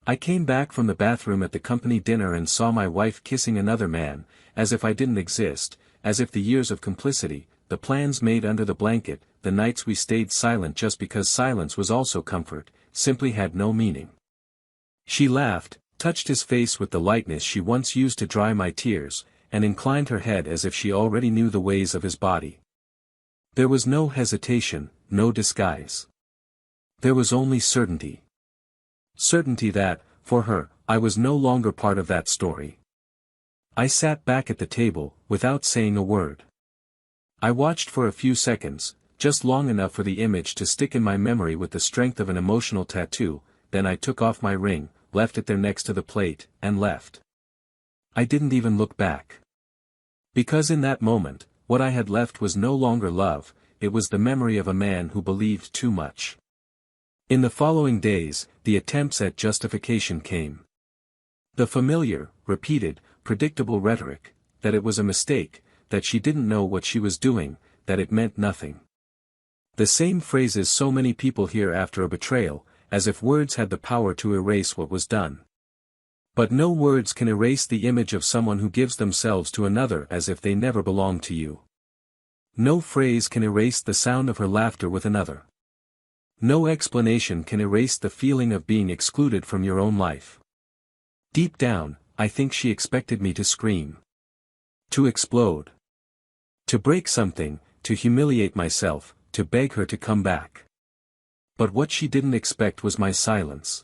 I came back from the bathroom at the company dinner and saw my wife kissing another man, as if I didn't exist, as if the years of complicity, the plans made under the blanket, the nights we stayed silent just because silence was also comfort, simply had no meaning. She laughed, touched his face with the lightness she once used to dry my tears, and inclined her head as if she already knew the ways of his body. There was no hesitation, no disguise. There was only certainty. Certainty that, for her, I was no longer part of that story. I sat back at the table, without saying a word. I watched for a few seconds, just long enough for the image to stick in my memory with the strength of an emotional tattoo, then I took off my ring, left it there next to the plate, and left. I didn't even look back. Because in that moment, what I had left was no longer love, it was the memory of a man who believed too much. In the following days, the attempts at justification came. The familiar, repeated, predictable rhetoric, that it was a mistake, that she didn't know what she was doing, that it meant nothing. The same phrases so many people hear after a betrayal, as if words had the power to erase what was done. But no words can erase the image of someone who gives themselves to another as if they never belonged to you. No phrase can erase the sound of her laughter with another. No explanation can erase the feeling of being excluded from your own life. Deep down, I think she expected me to scream. To explode. To break something, to humiliate myself, to beg her to come back. But what she didn't expect was my silence.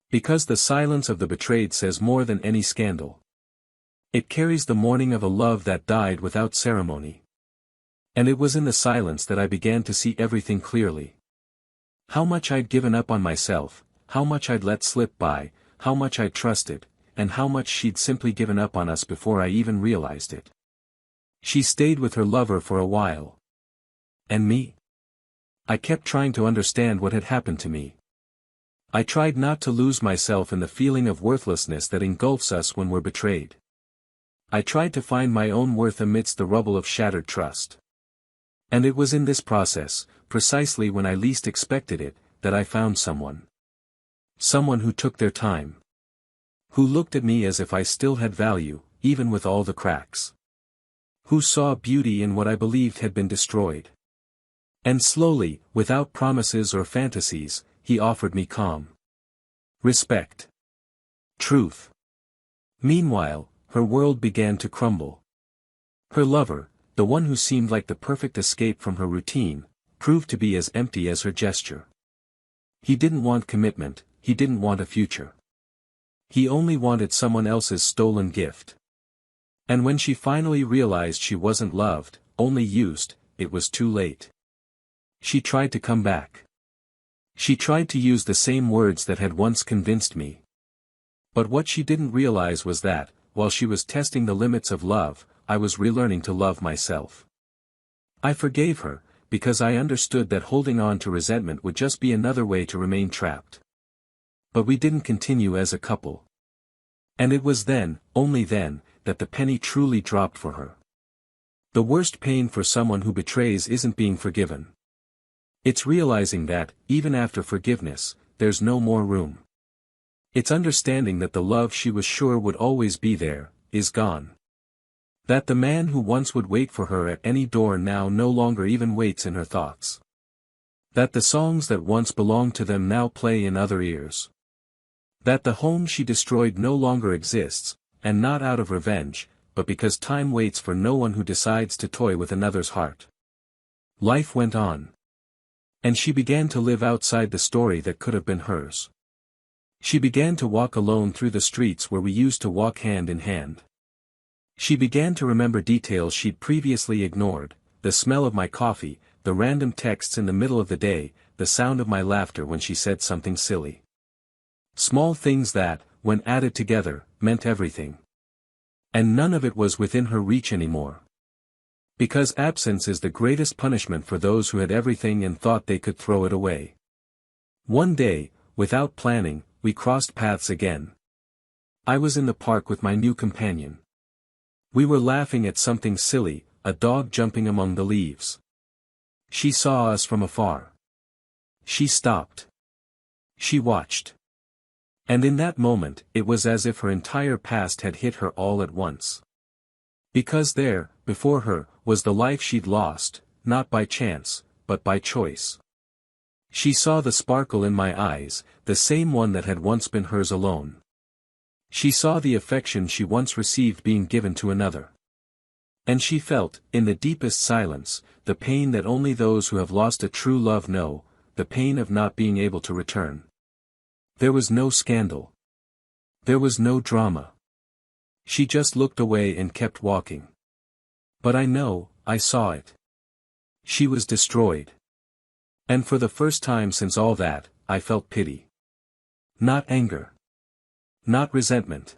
Because the silence of the betrayed says more than any scandal. It carries the mourning of a love that died without ceremony. And it was in the silence that I began to see everything clearly. How much I'd given up on myself, how much I'd let slip by, how much I'd trusted, and how much she'd simply given up on us before I even realized it. She stayed with her lover for a while. And me? I kept trying to understand what had happened to me. I tried not to lose myself in the feeling of worthlessness that engulfs us when we're betrayed. I tried to find my own worth amidst the rubble of shattered trust. And it was in this process, precisely when I least expected it, that I found someone. Someone who took their time. Who looked at me as if I still had value, even with all the cracks. Who saw beauty in what I believed had been destroyed. And slowly, without promises or fantasies, he offered me calm. Respect. Truth. Meanwhile, her world began to crumble. Her lover, the one who seemed like the perfect escape from her routine, proved to be as empty as her gesture. He didn't want commitment, he didn't want a future. He only wanted someone else's stolen gift. And when she finally realized she wasn't loved, only used, it was too late. She tried to come back. She tried to use the same words that had once convinced me. But what she didn't realize was that, while she was testing the limits of love, I was relearning to love myself. I forgave her, because I understood that holding on to resentment would just be another way to remain trapped. But we didn't continue as a couple. And it was then, only then, that the penny truly dropped for her. The worst pain for someone who betrays isn't being forgiven. It's realizing that, even after forgiveness, there's no more room. It's understanding that the love she was sure would always be there, is gone. That the man who once would wait for her at any door now no longer even waits in her thoughts. That the songs that once belonged to them now play in other ears. That the home she destroyed no longer exists, and not out of revenge, but because time waits for no one who decides to toy with another's heart. Life went on. And she began to live outside the story that could have been hers. She began to walk alone through the streets where we used to walk hand in hand. She began to remember details she'd previously ignored, the smell of my coffee, the random texts in the middle of the day, the sound of my laughter when she said something silly. Small things that, when added together, meant everything. And none of it was within her reach anymore. Because absence is the greatest punishment for those who had everything and thought they could throw it away. One day, without planning, we crossed paths again. I was in the park with my new companion. We were laughing at something silly, a dog jumping among the leaves. She saw us from afar. She stopped. She watched. And in that moment, it was as if her entire past had hit her all at once. Because there, before her, was the life she'd lost, not by chance, but by choice. She saw the sparkle in my eyes, the same one that had once been hers alone. She saw the affection she once received being given to another. And she felt, in the deepest silence, the pain that only those who have lost a true love know, the pain of not being able to return. There was no scandal. There was no drama. She just looked away and kept walking. But I saw it. She was destroyed. And for the first time since all that, I felt pity. Not anger. Not resentment.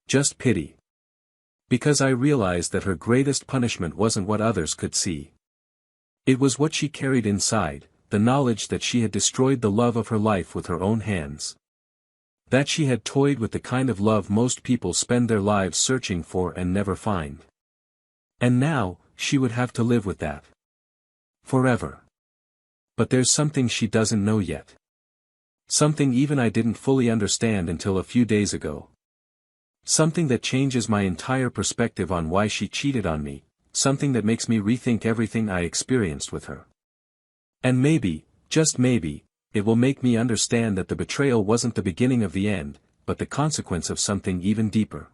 Just pity. Because I realized that her greatest punishment wasn't what others could see. It was what she carried inside, the knowledge that she had destroyed the love of her life with her own hands. That she had toyed with the kind of love most people spend their lives searching for and never find. And now, she would have to live with that. Forever. But there's something she doesn't know yet. Something even I didn't fully understand until a few days ago. Something that changes my entire perspective on why she cheated on me, something that makes me rethink everything I experienced with her. And maybe, just maybe, it will make me understand that the betrayal wasn't the beginning of the end, but the consequence of something even deeper.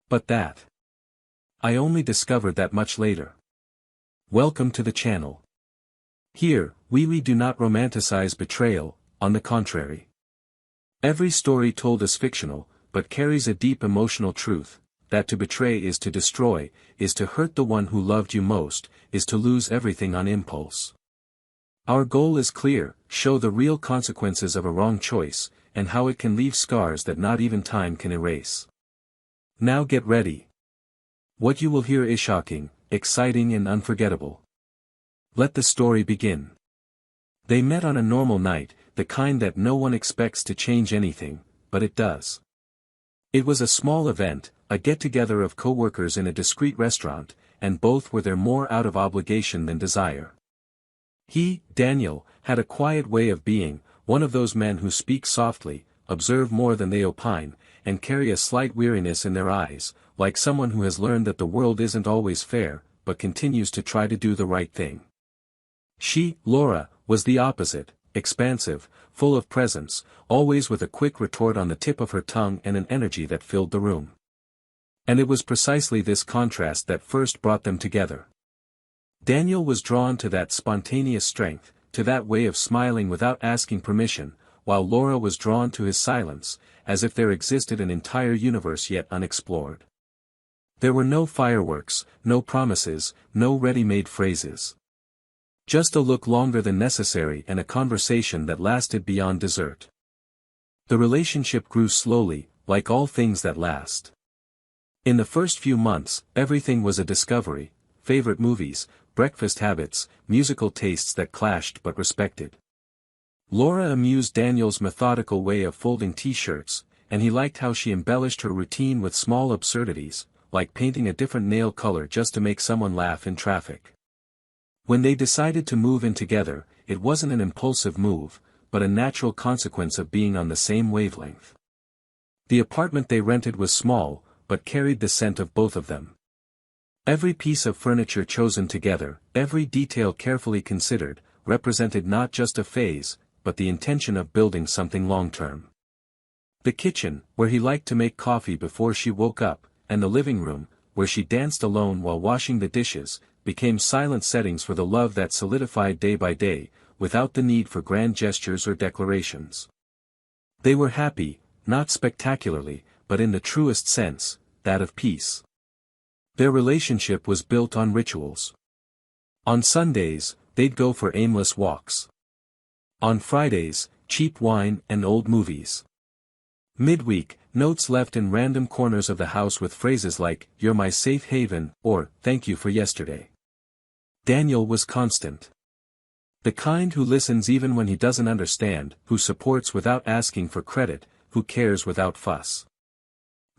But that. I only discovered that much later. Welcome to the channel. Here, we do not romanticize betrayal, on the contrary. Every story told is fictional, but carries a deep emotional truth, that to betray is to destroy, is to hurt the one who loved you most, is to lose everything on impulse. Our goal is clear, show the real consequences of a wrong choice, and how it can leave scars that not even time can erase. Now get ready. What you will hear is shocking, exciting and unforgettable. Let the story begin. They met on a normal night, the kind that no one expects to change anything, but it does. It was a small event, a get-together of co-workers in a discreet restaurant, and both were there more out of obligation than desire. He, Daniel, had a quiet way of being, one of those men who speak softly, observe more than they opine, and carry a slight weariness in their eyes, like someone who has learned that the world isn't always fair, but continues to try to do the right thing. She, Laura, was the opposite, expansive, full of presence, always with a quick retort on the tip of her tongue and an energy that filled the room. And it was precisely this contrast that first brought them together. Daniel was drawn to that spontaneous strength, to that way of smiling without asking permission, while Laura was drawn to his silence, as if there existed an entire universe yet unexplored. There were no fireworks, no promises, no ready-made phrases. Just a look longer than necessary and a conversation that lasted beyond dessert. The relationship grew slowly, like all things that last. In the first few months, everything was a discovery: favorite movies, breakfast habits, musical tastes that clashed but respected. Laura amused Daniel's methodical way of folding t-shirts, and he liked how she embellished her routine with small absurdities, like painting a different nail color just to make someone laugh in traffic. When they decided to move in together, it wasn't an impulsive move, but a natural consequence of being on the same wavelength. The apartment they rented was small, but carried the scent of both of them. Every piece of furniture chosen together, every detail carefully considered, represented not just a phase, but the intention of building something long-term. The kitchen, where he liked to make coffee before she woke up, and the living room, where she danced alone while washing the dishes, became silent settings for the love that solidified day by day, without the need for grand gestures or declarations. They were happy, not spectacularly, but in the truest sense, that of peace. Their relationship was built on rituals. On Sundays, they'd go for aimless walks. On Fridays, cheap wine and old movies. Midweek, notes left in random corners of the house with phrases like, "You're my safe haven," or, "Thank you for yesterday." Daniel was constant. The kind who listens even when he doesn't understand, who supports without asking for credit, who cares without fuss.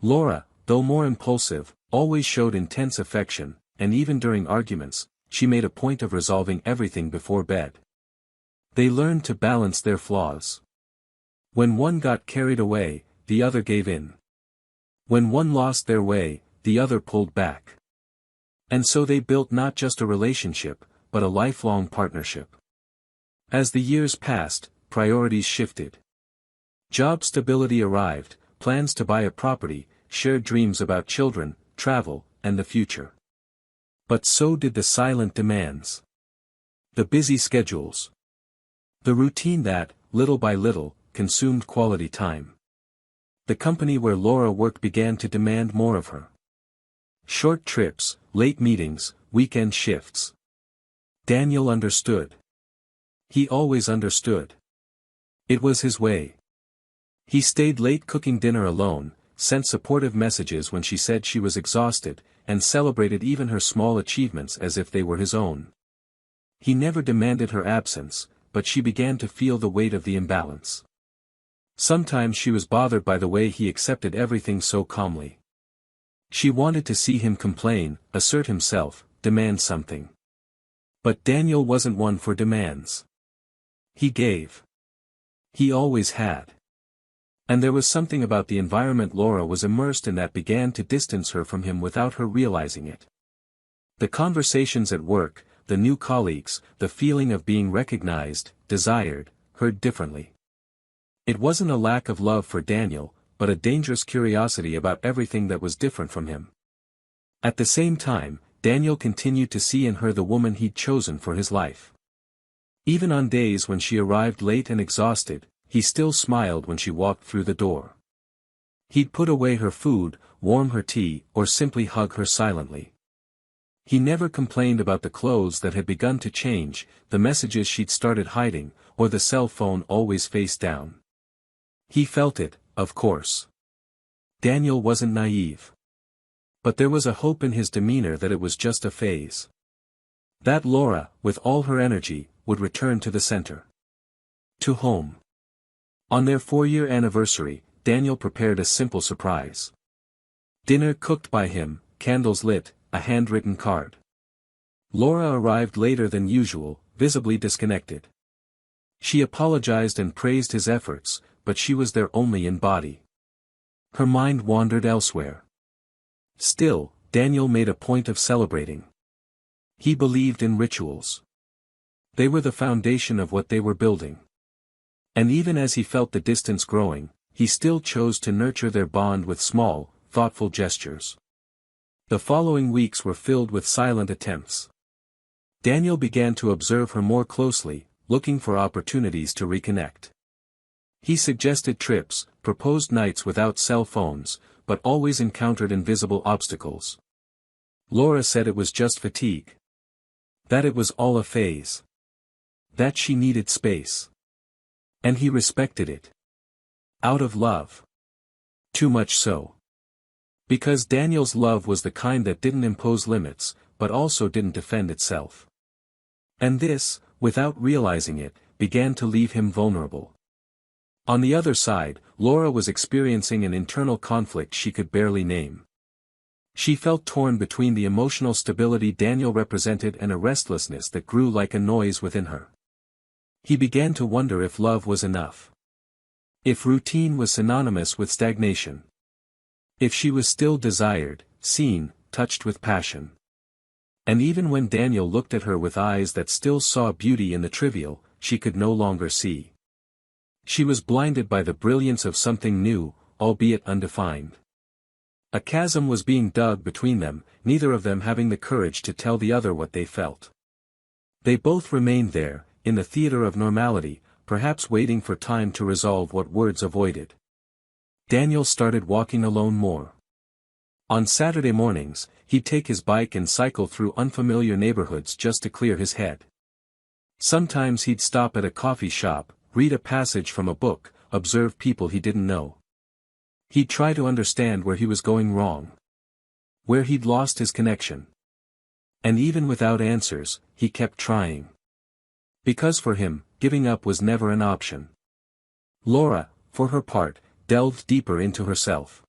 Laura, though more impulsive, always showed intense affection, and even during arguments, she made a point of resolving everything before bed. They learned to balance their flaws. When one got carried away, the other gave in. When one lost their way, the other pulled back. And so they built not just a relationship, but a lifelong partnership. As the years passed, priorities shifted. Job stability arrived, plans to buy a property, shared dreams about children, travel, and the future. But so did the silent demands. The busy schedules. The routine that, little by little, consumed quality time. The company where Laura worked began to demand more of her. Short trips, late meetings, weekend shifts. Daniel understood. He always understood. It was his way. He stayed late cooking dinner alone, sent supportive messages when she said she was exhausted, and celebrated even her small achievements as if they were his own. He never demanded her absence, but she began to feel the weight of the imbalance. Sometimes she was bothered by the way he accepted everything so calmly. She wanted to see him complain, assert himself, demand something. But Daniel wasn't one for demands. He gave. He always had. And there was something about the environment Laura was immersed in that began to distance her from him without her realizing it. The conversations at work, the new colleagues, the feeling of being recognized, desired, heard differently. It wasn't a lack of love for Daniel, but a dangerous curiosity about everything that was different from him. At the same time, Daniel continued to see in her the woman he'd chosen for his life. Even on days when she arrived late and exhausted, he still smiled when she walked through the door. He'd put away her food, warm her tea, or simply hug her silently. He never complained about the clothes that had begun to change, the messages she'd started hiding, or the cell phone always face down. He felt it, of course. Daniel wasn't naive. But there was a hope in his demeanor that it was just a phase. That Laura, with all her energy, would return to the center. To home. On their 4-year anniversary, Daniel prepared a simple surprise. Dinner cooked by him, candles lit, a handwritten card. Laura arrived later than usual, visibly disconnected. She apologized and praised his efforts, but she was there only in body. Her mind wandered elsewhere. Still, Daniel made a point of celebrating. He believed in rituals. They were the foundation of what they were building. And even as he felt the distance growing, he still chose to nurture their bond with small, thoughtful gestures. The following weeks were filled with silent attempts. Daniel began to observe her more closely, looking for opportunities to reconnect. He suggested trips, proposed nights without cell phones, but always encountered invisible obstacles. Laura said it was just fatigue. That it was all a phase. That she needed space. And he respected it. Out of love. Too much so. Because Daniel's love was the kind that didn't impose limits, but also didn't defend itself. And this, without realizing it, began to leave him vulnerable. On the other side, Laura was experiencing an internal conflict she could barely name. She felt torn between the emotional stability Daniel represented and a restlessness that grew like a noise within her. He began to wonder if love was enough. If routine was synonymous with stagnation. If she was still desired, seen, touched with passion. And even when Daniel looked at her with eyes that still saw beauty in the trivial, she could no longer see. She was blinded by the brilliance of something new, albeit undefined. A chasm was being dug between them, neither of them having the courage to tell the other what they felt. They both remained there, in the theater of normality, perhaps waiting for time to resolve what words avoided. Daniel started walking alone more. On Saturday mornings, he'd take his bike and cycle through unfamiliar neighborhoods just to clear his head. Sometimes he'd stop at a coffee shop, read a passage from a book, observe people he didn't know. He'd try to understand where he was going wrong. Where he'd lost his connection. And even without answers, he kept trying. Because for him, giving up was never an option. Laura, for her part, delved deeper into herself.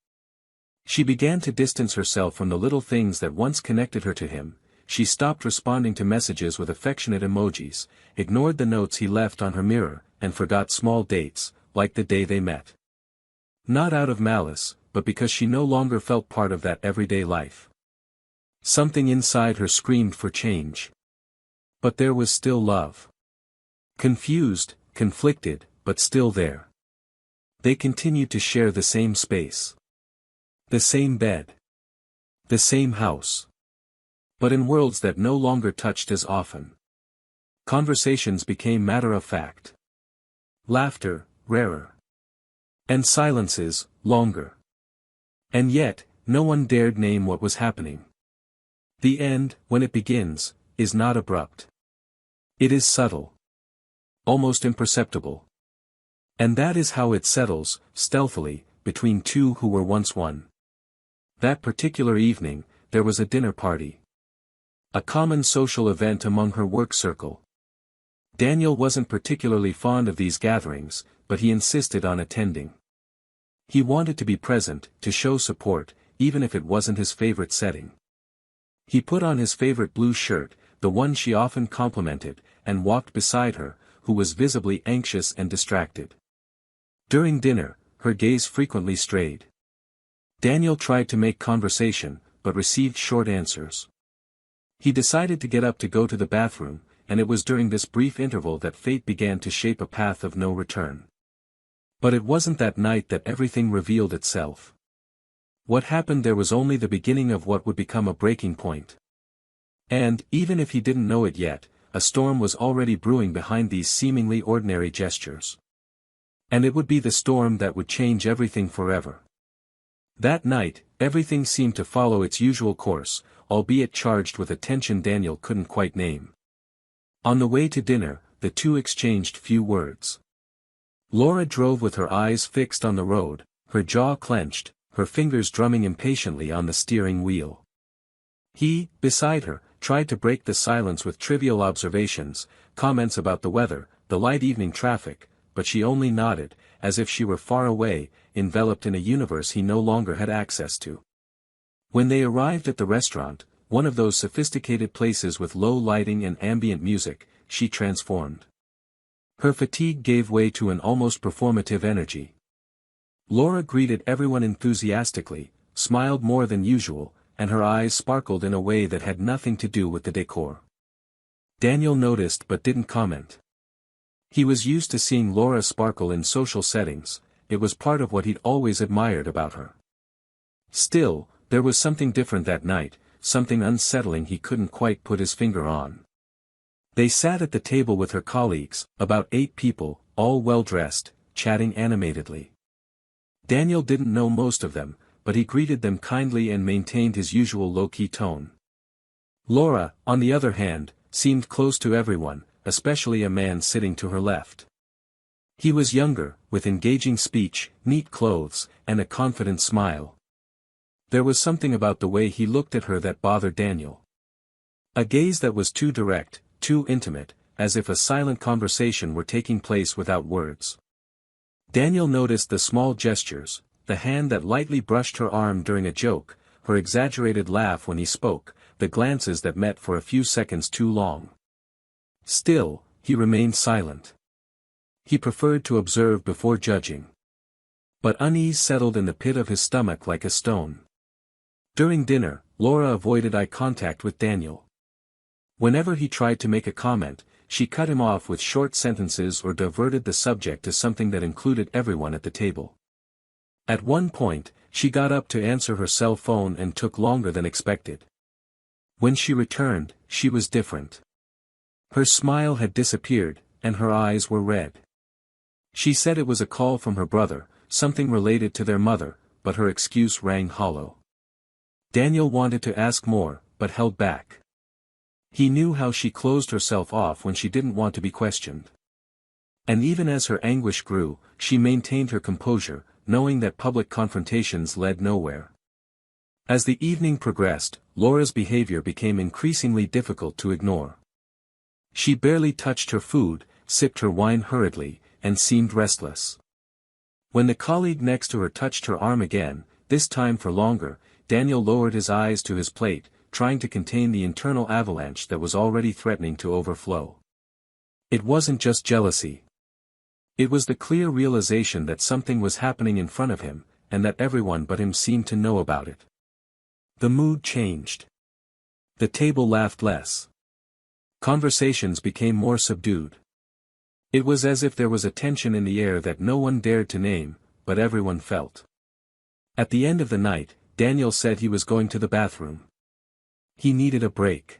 She began to distance herself from the little things that once connected her to him. She stopped responding to messages with affectionate emojis, ignored the notes he left on her mirror, and forgot small dates, like the day they met. Not out of malice, but because she no longer felt part of that everyday life. Something inside her screamed for change. But there was still love. Confused, conflicted, but still there. They continued to share the same space. The same bed. The same house. But in worlds that no longer touched as often. Conversations became matter-of-fact. Laughter, rarer. And silences, longer. And yet, no one dared name what was happening. The end, when it begins, is not abrupt. It is subtle. Almost imperceptible. And that is how it settles, stealthily, between two who were once one. That particular evening, there was a dinner party. A common social event among her work circle. Daniel wasn't particularly fond of these gatherings, but he insisted on attending. He wanted to be present, to show support, even if it wasn't his favorite setting. He put on his favorite blue shirt, the one she often complimented, and walked beside her, who was visibly anxious and distracted. During dinner, her gaze frequently strayed. Daniel tried to make conversation, but received short answers. He decided to get up to go to the bathroom, and it was during this brief interval that fate began to shape a path of no return. But it wasn't that night that everything revealed itself. What happened there was only the beginning of what would become a breaking point. And, even if he didn't know it yet, a storm was already brewing behind these seemingly ordinary gestures. And it would be the storm that would change everything forever. That night, everything seemed to follow its usual course, albeit charged with a tension Daniel couldn't quite name. On the way to dinner, the two exchanged few words. Laura drove with her eyes fixed on the road, her jaw clenched, her fingers drumming impatiently on the steering wheel. He, beside her, tried to break the silence with trivial observations, comments about the weather, the light evening traffic, but she only nodded, as if she were far away, enveloped in a universe he no longer had access to. When they arrived at the restaurant, one of those sophisticated places with low lighting and ambient music, she transformed. Her fatigue gave way to an almost performative energy. Laura greeted everyone enthusiastically, smiled more than usual, and her eyes sparkled in a way that had nothing to do with the decor. Daniel noticed but didn't comment. He was used to seeing Laura sparkle in social settings, it was part of what he'd always admired about her. Still, there was something different that night, something unsettling he couldn't quite put his finger on. They sat at the table with her colleagues, about 8 people, all well-dressed, chatting animatedly. Daniel didn't know most of them, but he greeted them kindly and maintained his usual low-key tone. Laura, on the other hand, seemed close to everyone, especially a man sitting to her left. He was younger, with engaging speech, neat clothes, and a confident smile. There was something about the way he looked at her that bothered Daniel. A gaze that was too direct, too intimate, as if a silent conversation were taking place without words. Daniel noticed the small gestures, the hand that lightly brushed her arm during a joke, her exaggerated laugh when he spoke, the glances that met for a few seconds too long. Still, he remained silent. He preferred to observe before judging. But unease settled in the pit of his stomach like a stone. During dinner, Laura avoided eye contact with Daniel. Whenever he tried to make a comment, she cut him off with short sentences or diverted the subject to something that included everyone at the table. At one point, she got up to answer her cell phone and took longer than expected. When she returned, she was different. Her smile had disappeared, and her eyes were red. She said it was a call from her brother, something related to their mother, but her excuse rang hollow. Daniel wanted to ask more, but held back. He knew how she closed herself off when she didn't want to be questioned. And even as her anguish grew, she maintained her composure, knowing that public confrontations led nowhere. As the evening progressed, Laura's behavior became increasingly difficult to ignore. She barely touched her food, sipped her wine hurriedly, and seemed restless. When the colleague next to her touched her arm again, this time for longer, Daniel lowered his eyes to his plate, trying to contain the internal avalanche that was already threatening to overflow. It wasn't just jealousy. It was the clear realization that something was happening in front of him, and that everyone but him seemed to know about it. The mood changed. The table laughed less. Conversations became more subdued. It was as if there was a tension in the air that no one dared to name, but everyone felt. At the end of the night, Daniel said he was going to the bathroom. He needed a break.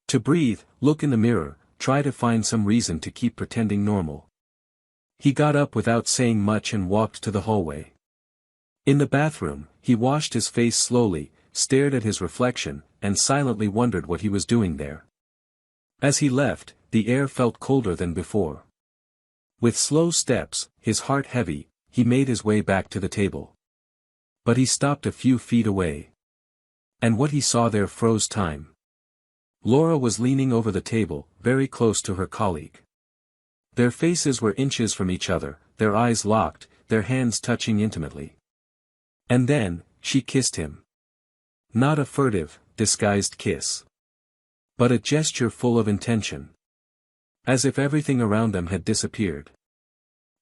To breathe, look in the mirror, try to find some reason to keep pretending normal. He got up without saying much and walked to the hallway. In the bathroom, he washed his face slowly, stared at his reflection, and silently wondered what he was doing there. As he left, the air felt colder than before. With slow steps, his heart heavy, he made his way back to the table. But he stopped a few feet away. And what he saw there froze time. Laura was leaning over the table, very close to her colleague. Their faces were inches from each other, their eyes locked, their hands touching intimately. And then, she kissed him. Not a furtive, disguised kiss. But a gesture full of intention. As if everything around them had disappeared.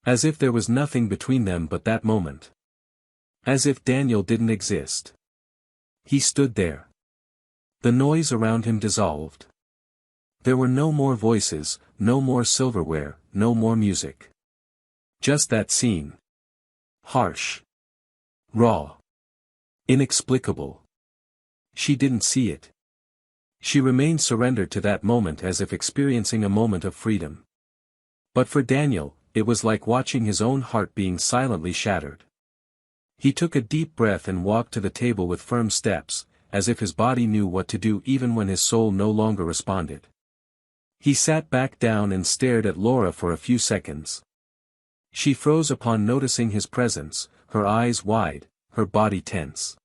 As if there was nothing between them but that moment. As if Daniel didn't exist. He stood there. The noise around him dissolved. There were no more voices, no more silverware, no more music. Just that scene. Harsh. Raw. Inexplicable. She didn't see it. She remained surrendered to that moment as if experiencing a moment of freedom. But for Daniel, it was like watching his own heart being silently shattered. He took a deep breath and walked to the table with firm steps, as if his body knew what to do even when his soul no longer responded. He sat back down and stared at Laura for a few seconds. She froze upon noticing his presence, her eyes wide, her body tense.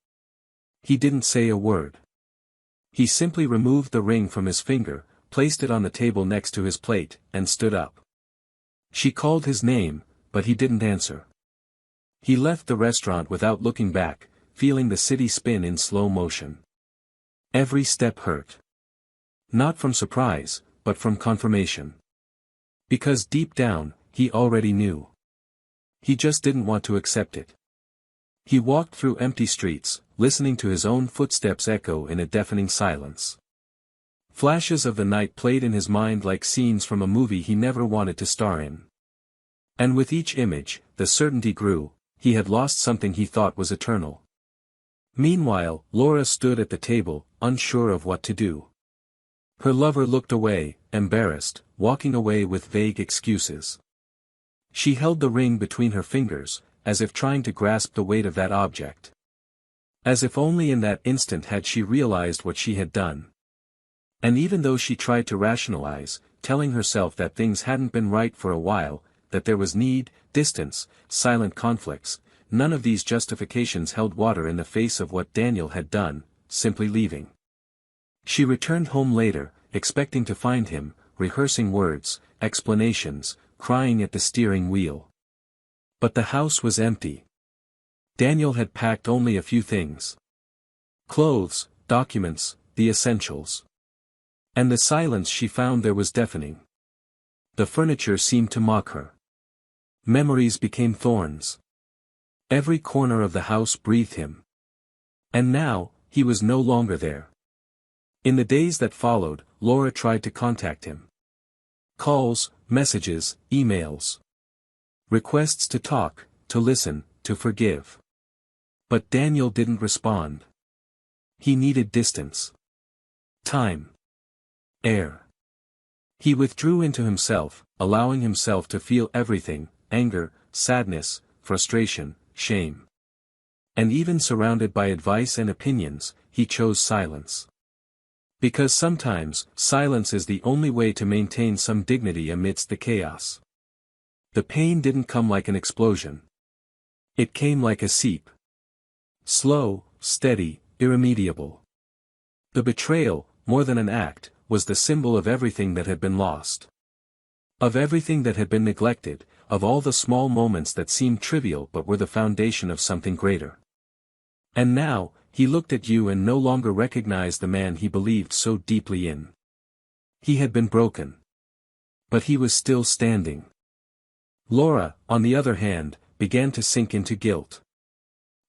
He didn't say a word. He simply removed the ring from his finger, placed it on the table next to his plate, and stood up. She called his name, but he didn't answer. He left the restaurant without looking back, feeling the city spin in slow motion. Every step hurt. Not from surprise, but from confirmation. Because deep down, he already knew. He just didn't want to accept it. He walked through empty streets, listening to his own footsteps echo in a deafening silence. Flashes of the night played in his mind like scenes from a movie he never wanted to star in. And with each image, the certainty grew, he had lost something he thought was eternal. Meanwhile, Laura stood at the table, unsure of what to do. Her lover looked away, embarrassed, walking away with vague excuses. She held the ring between her fingers, as if trying to grasp the weight of that object. As if only in that instant had she realized what she had done. And even though she tried to rationalize, telling herself that things hadn't been right for a while, that there was need, distance, silent conflicts, none of these justifications held water in the face of what Daniel had done, simply leaving. She returned home later, expecting to find him, rehearsing words, explanations, crying at the steering wheel. But the house was empty. Daniel had packed only a few things. Clothes, documents, the essentials. And the silence she found there was deafening. The furniture seemed to mock her. Memories became thorns. Every corner of the house breathed him. And now, he was no longer there. In the days that followed, Laura tried to contact him. Calls, messages, emails. Requests to talk, to listen, to forgive. But Daniel didn't respond. He needed distance. Time. Air. He withdrew into himself, allowing himself to feel everything, anger, sadness, frustration, shame. And even surrounded by advice and opinions, he chose silence. Because sometimes, silence is the only way to maintain some dignity amidst the chaos. The pain didn't come like an explosion. It came like a seep. Slow, steady, irremediable. The betrayal, more than an act, was the symbol of everything that had been lost. Of everything that had been neglected, of all the small moments that seemed trivial but were the foundation of something greater. And now, he looked at you and no longer recognized the man he believed so deeply in. He had been broken. But he was still standing. Laura, on the other hand, began to sink into guilt.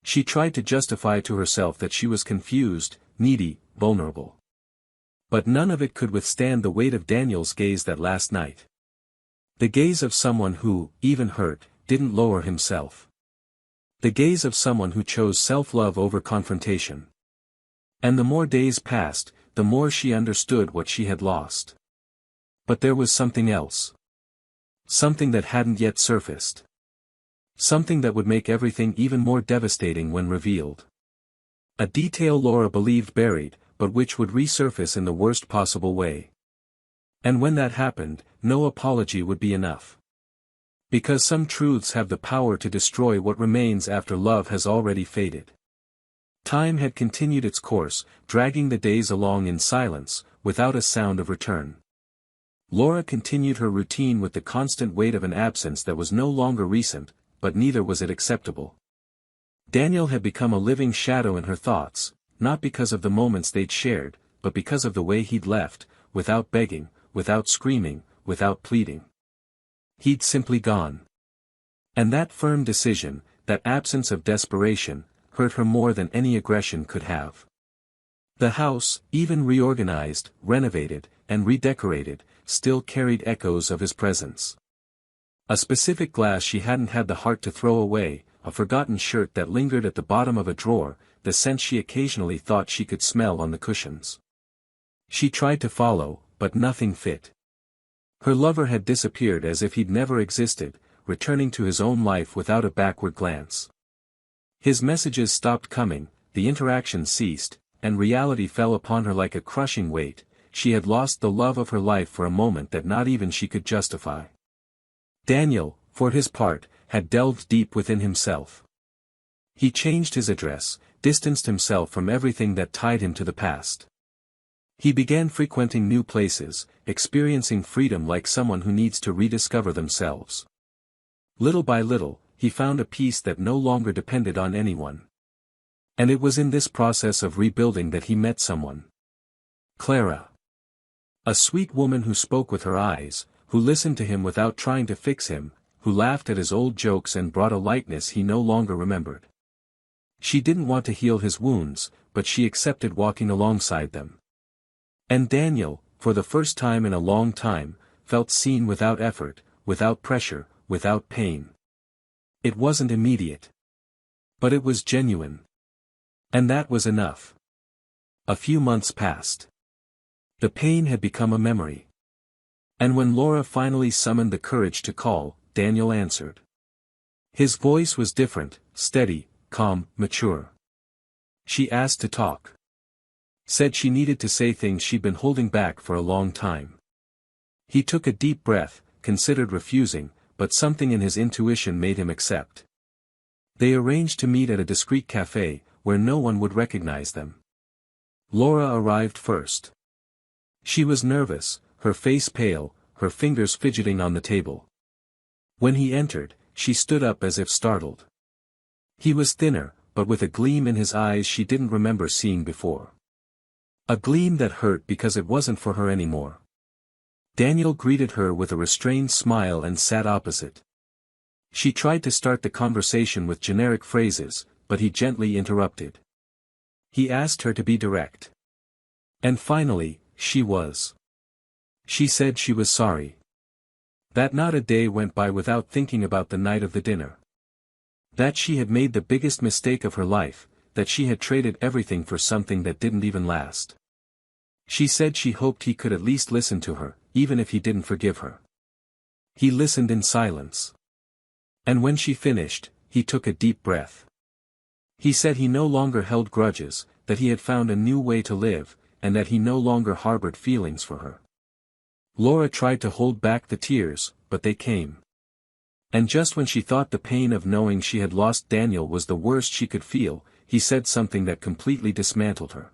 She tried to justify to herself that she was confused, needy, vulnerable. But none of it could withstand the weight of Daniel's gaze that last night. The gaze of someone who, even hurt, didn't lower himself. The gaze of someone who chose self-love over confrontation. And the more days passed, the more she understood what she had lost. But there was something else. Something that hadn't yet surfaced. Something that would make everything even more devastating when revealed. A detail Laura believed buried, but which would resurface in the worst possible way. And when that happened, no apology would be enough. Because some truths have the power to destroy what remains after love has already faded. Time had continued its course, dragging the days along in silence, without a sound of return. Laura continued her routine with the constant weight of an absence that was no longer recent, but neither was it acceptable. Daniel had become a living shadow in her thoughts, not because of the moments they'd shared, but because of the way he'd left, without begging, without screaming, without pleading. He'd simply gone. And that firm decision, that absence of desperation, hurt her more than any aggression could have. The house, even reorganized, renovated, and redecorated, still carried echoes of his presence. A specific glass she hadn't had the heart to throw away, a forgotten shirt that lingered at the bottom of a drawer, the scent she occasionally thought she could smell on the cushions. She tried to follow, but nothing fit. Her lover had disappeared as if he'd never existed, returning to his own life without a backward glance. His messages stopped coming, the interaction ceased, and reality fell upon her like a crushing weight. She had lost the love of her life for a moment that not even she could justify. Daniel, for his part, had delved deep within himself. He changed his address, distanced himself from everything that tied him to the past. He began frequenting new places, experiencing freedom like someone who needs to rediscover themselves. Little by little, he found a peace that no longer depended on anyone. And it was in this process of rebuilding that he met someone. Clara. A sweet woman who spoke with her eyes, who listened to him without trying to fix him, who laughed at his old jokes and brought a lightness he no longer remembered. She didn't want to heal his wounds, but she accepted walking alongside them. And Daniel, for the first time in a long time, felt seen without effort, without pressure, without pain. It wasn't immediate. But it was genuine. And that was enough. A few months passed. The pain had become a memory. And when Laura finally summoned the courage to call, Daniel answered. His voice was different, steady, calm, mature. She asked to talk. Said she needed to say things she'd been holding back for a long time. He took a deep breath, considered refusing, but something in his intuition made him accept. They arranged to meet at a discreet cafe, where no one would recognize them. Laura arrived first. She was nervous, her face pale, her fingers fidgeting on the table. When he entered, she stood up as if startled. He was thinner, but with a gleam in his eyes she didn't remember seeing before. A gleam that hurt because it wasn't for her anymore. Daniel greeted her with a restrained smile and sat opposite. She tried to start the conversation with generic phrases, but he gently interrupted. He asked her to be direct. And finally, she was. She said she was sorry. That not a day went by without thinking about the night of the dinner. That she had made the biggest mistake of her life, that she had traded everything for something that didn't even last. She said she hoped he could at least listen to her, even if he didn't forgive her. He listened in silence. And when she finished, he took a deep breath. He said he no longer held grudges, that he had found a new way to live, and that he no longer harbored feelings for her. Laura tried to hold back the tears, but they came. And just when she thought the pain of knowing she had lost Daniel was the worst she could feel, he said something that completely dismantled her.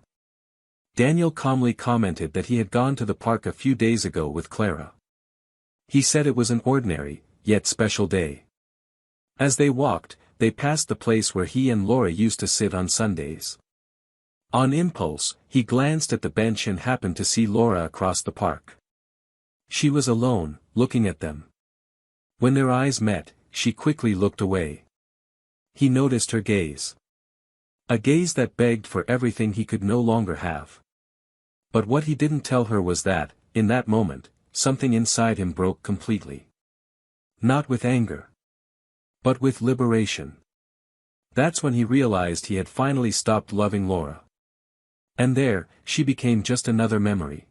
Daniel calmly commented that he had gone to the park a few days ago with Clara. He said it was an ordinary, yet special day. As they walked, they passed the place where he and Laura used to sit on Sundays. On impulse, he glanced at the bench and happened to see Laura across the park. She was alone, looking at them. When their eyes met, she quickly looked away. He noticed her gaze. A gaze that begged for everything he could no longer have. But what he didn't tell her was that, in that moment, something inside him broke completely. Not with anger, but with liberation. That's when he realized he had finally stopped loving Laura. And there, she became just another memory.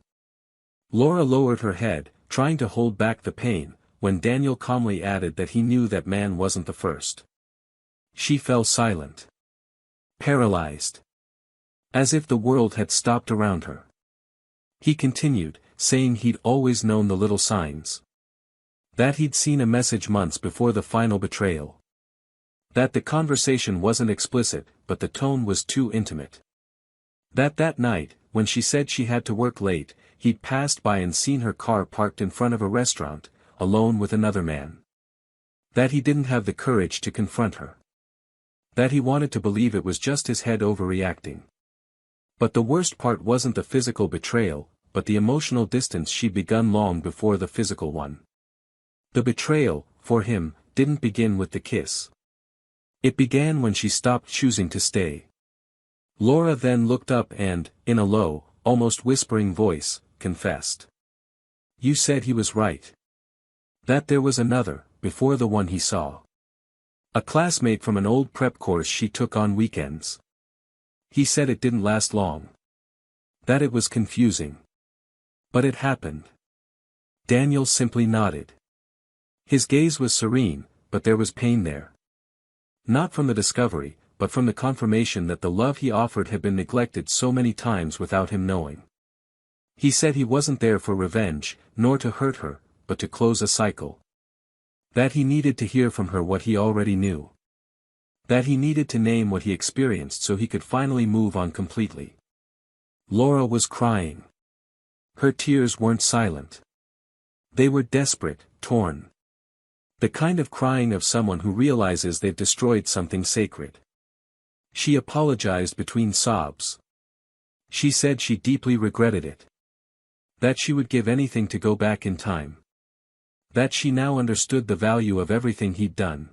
Laura lowered her head, trying to hold back the pain, when Daniel calmly added that he knew that man wasn't the first. She fell silent. Paralyzed. As if the world had stopped around her. He continued, saying he'd always known the little signs. That he'd seen a message months before the final betrayal. That the conversation wasn't explicit, but the tone was too intimate. That night, when she said she had to work late, he'd passed by and seen her car parked in front of a restaurant, alone with another man. That he didn't have the courage to confront her. That he wanted to believe it was just his head overreacting. But the worst part wasn't the physical betrayal, but the emotional distance she'd begun long before the physical one. The betrayal, for him, didn't begin with the kiss. It began when she stopped choosing to stay. Laura then looked up and, in a low, almost whispering voice, confessed. "You said he was right. That there was another, before the one he saw. A classmate from an old prep course she took on weekends. He said it didn't last long. That it was confusing. But it happened." Daniel simply nodded. His gaze was serene, but there was pain there. Not from the discovery, but from the confirmation that the love he offered had been neglected so many times without him knowing. He said he wasn't there for revenge, nor to hurt her, but to close a cycle. That he needed to hear from her what he already knew. That he needed to name what he experienced so he could finally move on completely. Laura was crying. Her tears weren't silent. They were desperate, torn. The kind of crying of someone who realizes they've destroyed something sacred. She apologized between sobs. She said she deeply regretted it. That she would give anything to go back in time. That she now understood the value of everything he'd done.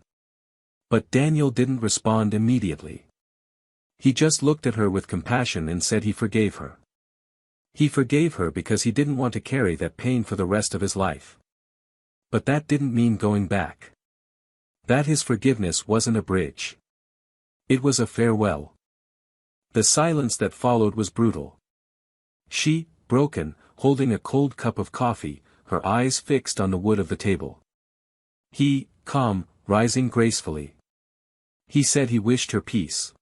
But Daniel didn't respond immediately. He just looked at her with compassion and said he forgave her. He forgave her because he didn't want to carry that pain for the rest of his life. But that didn't mean going back. That his forgiveness wasn't a bridge. It was a farewell. The silence that followed was brutal. She, broken, holding a cold cup of coffee, her eyes fixed on the wood of the table. He, calm, rising gracefully. He said he wished her peace.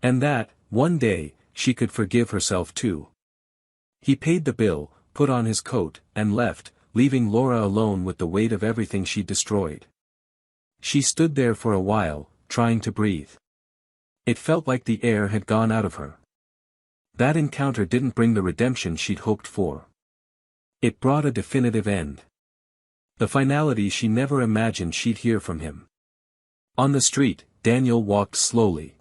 And that, one day, she could forgive herself too. He paid the bill, put on his coat, and left, leaving Laura alone with the weight of everything she'd destroyed. She stood there for a while, trying to breathe. It felt like the air had gone out of her. That encounter didn't bring the redemption she'd hoped for. It brought a definitive end. The finality she never imagined she'd hear from him. On the street, Daniel walked slowly.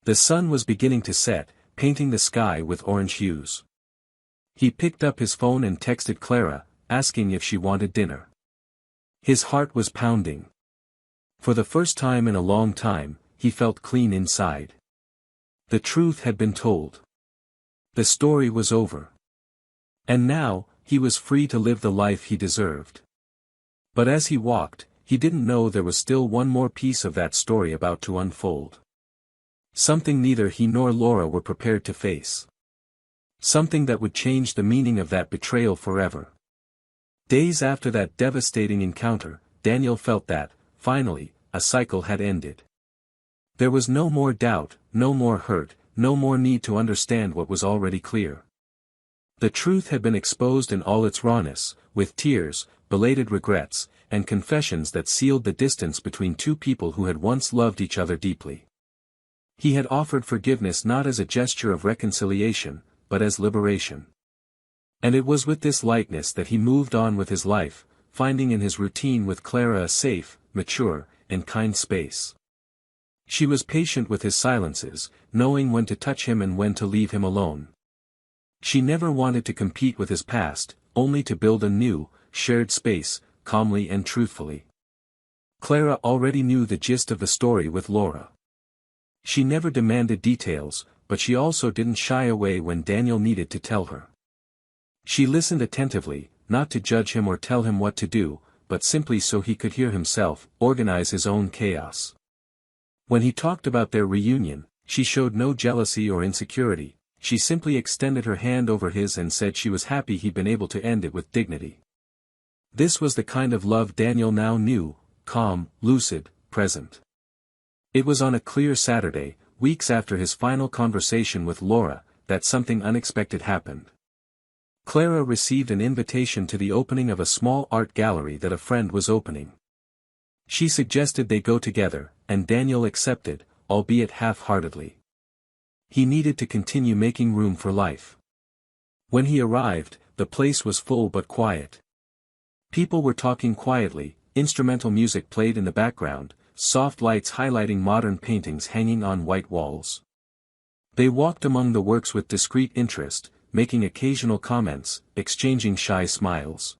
The sun was beginning to set, painting the sky with orange hues. He picked up his phone and texted Clara, asking if she wanted dinner. His heart was pounding. For the first time in a long time, he felt clean inside. The truth had been told. The story was over. And now, he was free to live the life he deserved. But as he walked, he didn't know there was still one more piece of that story about to unfold. Something neither he nor Laura were prepared to face. Something that would change the meaning of that betrayal forever. Days after that devastating encounter, Daniel felt that, finally, a cycle had ended. There was no more doubt, no more hurt, no more need to understand what was already clear. The truth had been exposed in all its rawness, with tears, belated regrets, and confessions that sealed the distance between two people who had once loved each other deeply. He had offered forgiveness not as a gesture of reconciliation, but as liberation. And it was with this lightness that he moved on with his life, finding in his routine with Clara a safe, mature, and kind space. She was patient with his silences, knowing when to touch him and when to leave him alone. She never wanted to compete with his past, only to build a new, shared space, calmly and truthfully. Clara already knew the gist of the story with Laura. She never demanded details, but she also didn't shy away when Daniel needed to tell her. She listened attentively, not to judge him or tell him what to do, but simply so he could hear himself, organize his own chaos. When he talked about their reunion, she showed no jealousy or insecurity, she simply extended her hand over his and said she was happy he'd been able to end it with dignity. This was the kind of love Daniel now knew, calm, lucid, present. It was on a clear Saturday, weeks after his final conversation with Laura, that something unexpected happened. Clara received an invitation to the opening of a small art gallery that a friend was opening. She suggested they go together, and Daniel accepted, albeit half-heartedly. He needed to continue making room for life. When he arrived, the place was full but quiet. People were talking quietly, instrumental music played in the background, soft lights highlighting modern paintings hanging on white walls. They walked among the works with discreet interest, making occasional comments, exchanging shy smiles.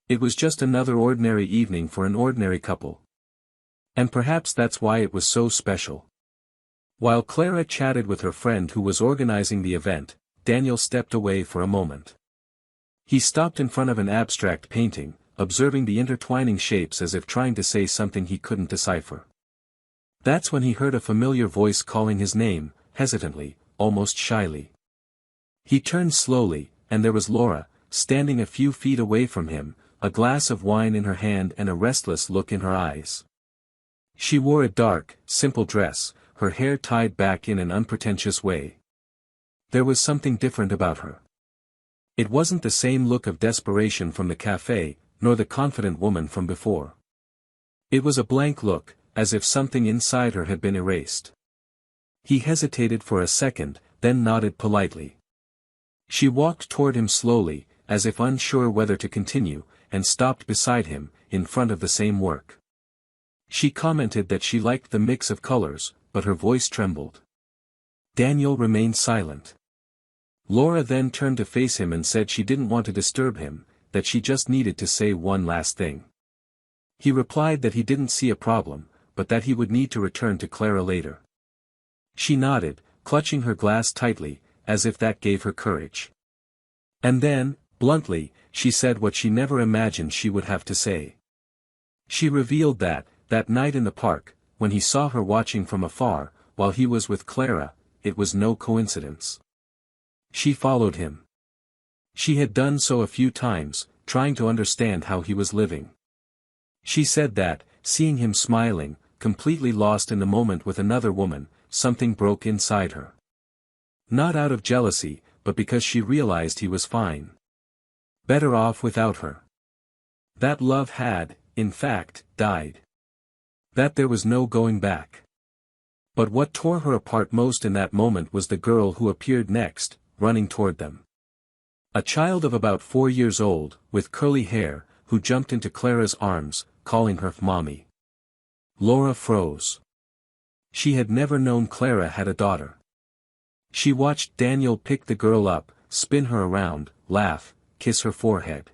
It was just another ordinary evening for an ordinary couple. And perhaps that's why it was so special. While Clara chatted with her friend who was organizing the event, Daniel stepped away for a moment. He stopped in front of an abstract painting, observing the intertwining shapes as if trying to say something he couldn't decipher. That's when he heard a familiar voice calling his name, hesitantly, almost shyly. He turned slowly, and there was Laura, standing a few feet away from him, a glass of wine in her hand and a restless look in her eyes. She wore a dark, simple dress, her hair tied back in an unpretentious way. There was something different about her. It wasn't the same look of desperation from the cafe, nor the confident woman from before. It was a blank look, as if something inside her had been erased. He hesitated for a second, then nodded politely. She walked toward him slowly, as if unsure whether to continue, and stopped beside him, in front of the same work. She commented that she liked the mix of colors, but her voice trembled. Daniel remained silent. Laura then turned to face him and said she didn't want to disturb him, that she just needed to say one last thing. He replied that he didn't see a problem, but that he would need to return to Clara later. She nodded, clutching her glass tightly, as if that gave her courage. And then, bluntly, she said what she never imagined she would have to say. She revealed that night in the park, when he saw her watching from afar, while he was with Clara, it was no coincidence. She followed him. She had done so a few times, trying to understand how he was living. She said that, seeing him smiling, completely lost in the moment with another woman, something broke inside her. Not out of jealousy, but because she realized he was fine. Better off without her. That love had, in fact, died. That there was no going back. But what tore her apart most in that moment was the girl who appeared next, running toward them. A child of about 4 years old, with curly hair, who jumped into Clara's arms, calling her mommy. Laura froze. She had never known Clara had a daughter. She watched Daniel pick the girl up, spin her around, laugh, kiss her forehead.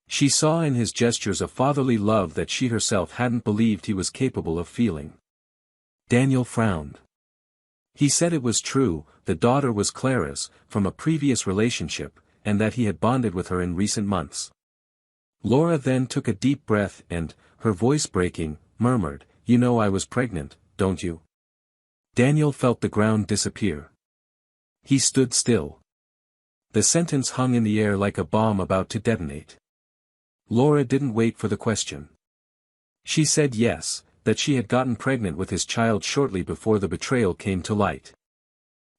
She saw in his gestures a fatherly love that she herself hadn't believed he was capable of feeling. Daniel frowned. He said it was true, the daughter was Clara's, from a previous relationship, and that he had bonded with her in recent months. Laura then took a deep breath and, her voice breaking, murmured, "You know I was pregnant, don't you?" Daniel felt the ground disappear. He stood still. The sentence hung in the air like a bomb about to detonate. Laura didn't wait for the question. She said yes, that she had gotten pregnant with his child shortly before the betrayal came to light.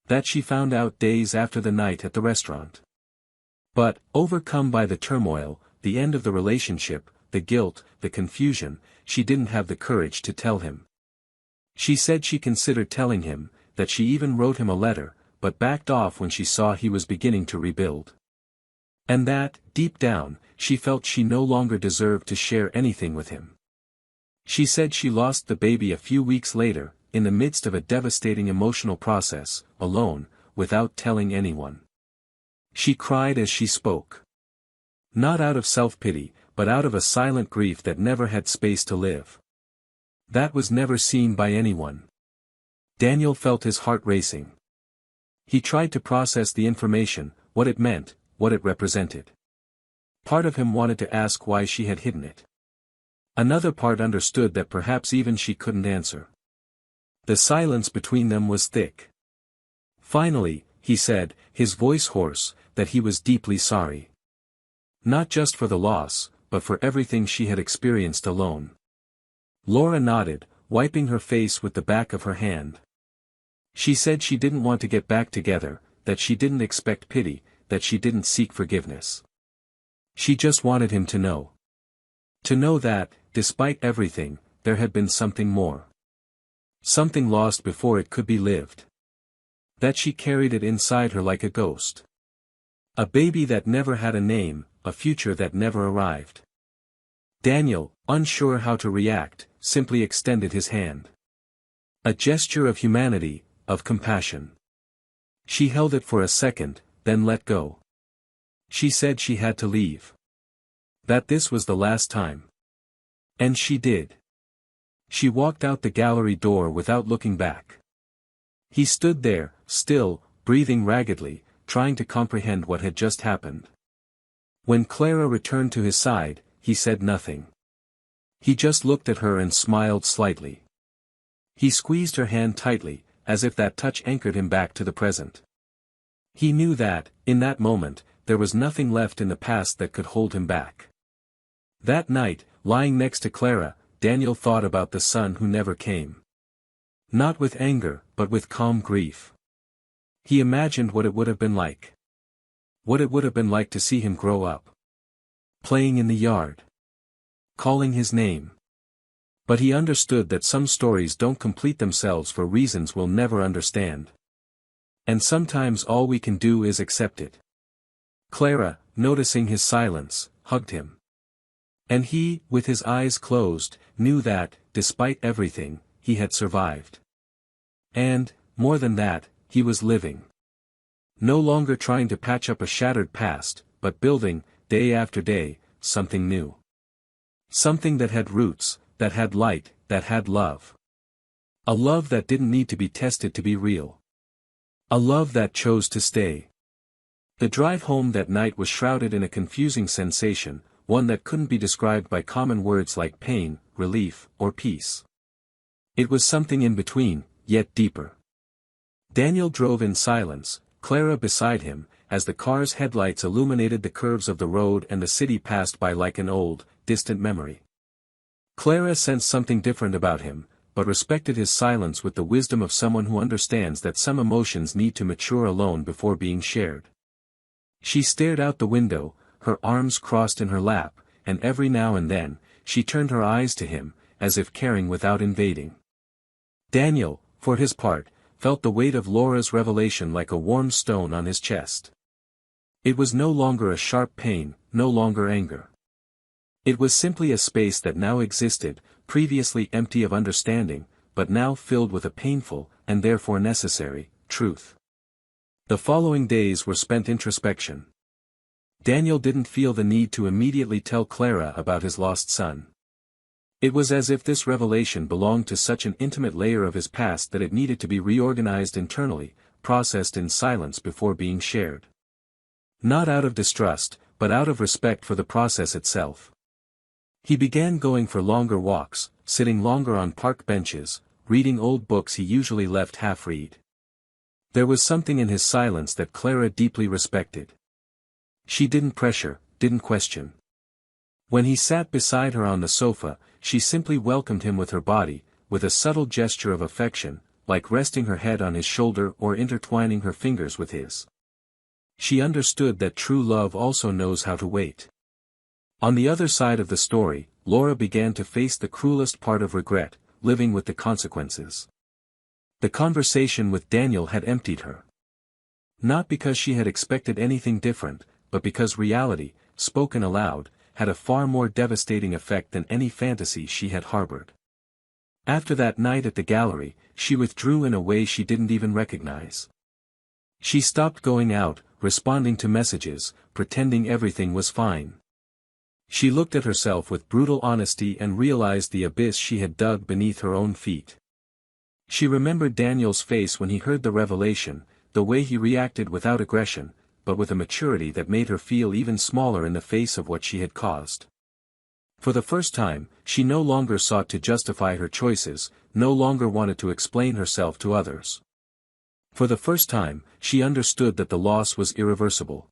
That she found out days after the night at the restaurant. But, overcome by the turmoil, the end of the relationship, the guilt, the confusion, she didn't have the courage to tell him. She said she considered telling him, that she even wrote him a letter, but backed off when she saw he was beginning to rebuild. And that, deep down, she felt she no longer deserved to share anything with him. She said she lost the baby a few weeks later, in the midst of a devastating emotional process, alone, without telling anyone. She cried as she spoke. Not out of self-pity, but out of a silent grief that never had space to live. That was never seen by anyone. Daniel felt his heart racing. He tried to process the information, what it meant, what it represented. Part of him wanted to ask why she had hidden it. Another part understood that perhaps even she couldn't answer. The silence between them was thick. Finally, he said, his voice hoarse, that he was deeply sorry. Not just for the loss, but for everything she had experienced alone. Laura nodded, wiping her face with the back of her hand. She said she didn't want to get back together, that she didn't expect pity, that she didn't seek forgiveness. She just wanted him to know. To know that, despite everything, there had been something more. Something lost before it could be lived. That she carried it inside her like a ghost. A baby that never had a name, a future that never arrived. Daniel, unsure how to react, simply extended his hand. A gesture of humanity, of compassion. She held it for a second, then let go. She said she had to leave. That this was the last time. And she did. She walked out the gallery door without looking back. He stood there, still, breathing raggedly, trying to comprehend what had just happened. When Clara returned to his side, he said nothing. He just looked at her and smiled slightly. He squeezed her hand tightly, as if that touch anchored him back to the present. He knew that, in that moment, there was nothing left in the past that could hold him back. That night, lying next to Clara, Daniel thought about the son who never came. Not with anger, but with calm grief. He imagined what it would have been like. What it would have been like to see him grow up. Playing in the yard. Calling his name. But he understood that some stories don't complete themselves for reasons we'll never understand. And sometimes all we can do is accept it. Clara, noticing his silence, hugged him. And he, with his eyes closed, knew that, despite everything, he had survived. And, more than that, he was living. No longer trying to patch up a shattered past, but building, day after day, something new. Something that had roots, that had light, that had love. A love that didn't need to be tested to be real. A love that chose to stay. The drive home that night was shrouded in a confusing sensation, one that couldn't be described by common words like pain, relief, or peace. It was something in between, yet deeper. Daniel drove in silence, Clara beside him, as the car's headlights illuminated the curves of the road and the city passed by like an old, distant memory. Clara sensed something different about him, but respected his silence with the wisdom of someone who understands that some emotions need to mature alone before being shared. She stared out the window, her arms crossed in her lap, and every now and then, she turned her eyes to him, as if caring without invading. Daniel, for his part, felt the weight of Laura's revelation like a warm stone on his chest. It was no longer a sharp pain, no longer anger. It was simply a space that now existed, previously empty of understanding, but now filled with a painful, and therefore necessary, truth. The following days were spent introspection. Daniel didn't feel the need to immediately tell Clara about his lost son. It was as if this revelation belonged to such an intimate layer of his past that it needed to be reorganized internally, processed in silence before being shared. Not out of distrust, but out of respect for the process itself. He began going for longer walks, sitting longer on park benches, reading old books he usually left half-read. There was something in his silence that Clara deeply respected. She didn't pressure, didn't question. When he sat beside her on the sofa, she simply welcomed him with her body, with a subtle gesture of affection, like resting her head on his shoulder or intertwining her fingers with his. She understood that true love also knows how to wait. On the other side of the story, Laura began to face the cruelest part of regret, living with the consequences. The conversation with Daniel had emptied her. Not because she had expected anything different, but because reality, spoken aloud, had a far more devastating effect than any fantasy she had harbored. After that night at the gallery, she withdrew in a way she didn't even recognize. She stopped going out, responding to messages, pretending everything was fine. She looked at herself with brutal honesty and realized the abyss she had dug beneath her own feet. She remembered Daniel's face when he heard the revelation, the way he reacted without aggression, but with a maturity that made her feel even smaller in the face of what she had caused. For the first time, she no longer sought to justify her choices, no longer wanted to explain herself to others. For the first time, she understood that the loss was irreversible.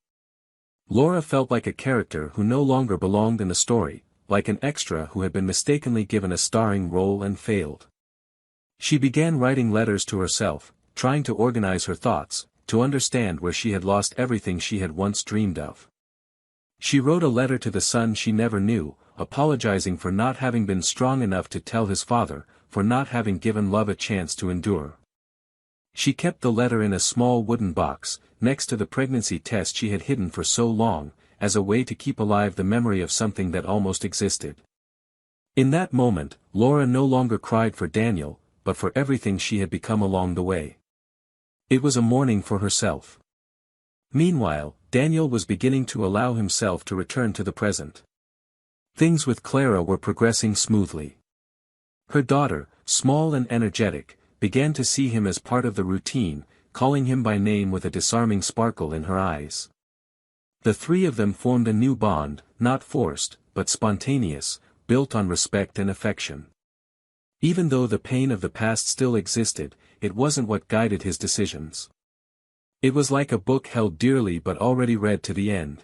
Laura felt like a character who no longer belonged in the story, like an extra who had been mistakenly given a starring role and failed. She began writing letters to herself, trying to organize her thoughts, to understand where she had lost everything she had once dreamed of. She wrote a letter to the son she never knew, apologizing for not having been strong enough to tell his father, for not having given love a chance to endure. She kept the letter in a small wooden box, next to the pregnancy test she had hidden for so long, as a way to keep alive the memory of something that almost existed. In that moment, Laura no longer cried for Daniel, but for everything she had become along the way. It was a mourning for herself. Meanwhile, Daniel was beginning to allow himself to return to the present. Things with Clara were progressing smoothly. Her daughter, small and energetic, began to see him as part of the routine, calling him by name with a disarming sparkle in her eyes. The three of them formed a new bond, not forced, but spontaneous, built on respect and affection. Even though the pain of the past still existed, it wasn't what guided his decisions. It was like a book held dearly but already read to the end.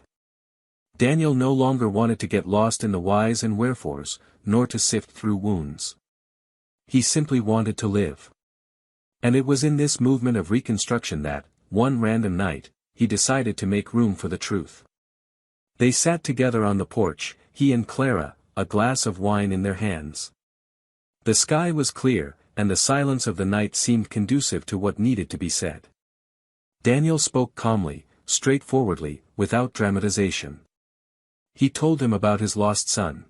Daniel no longer wanted to get lost in the whys and wherefores, nor to sift through wounds. He simply wanted to live. And it was in this movement of reconstruction that, one random night, he decided to make room for the truth. They sat together on the porch, he and Clara, a glass of wine in their hands. The sky was clear, and the silence of the night seemed conducive to what needed to be said. Daniel spoke calmly, straightforwardly, without dramatization. He told him about his lost son.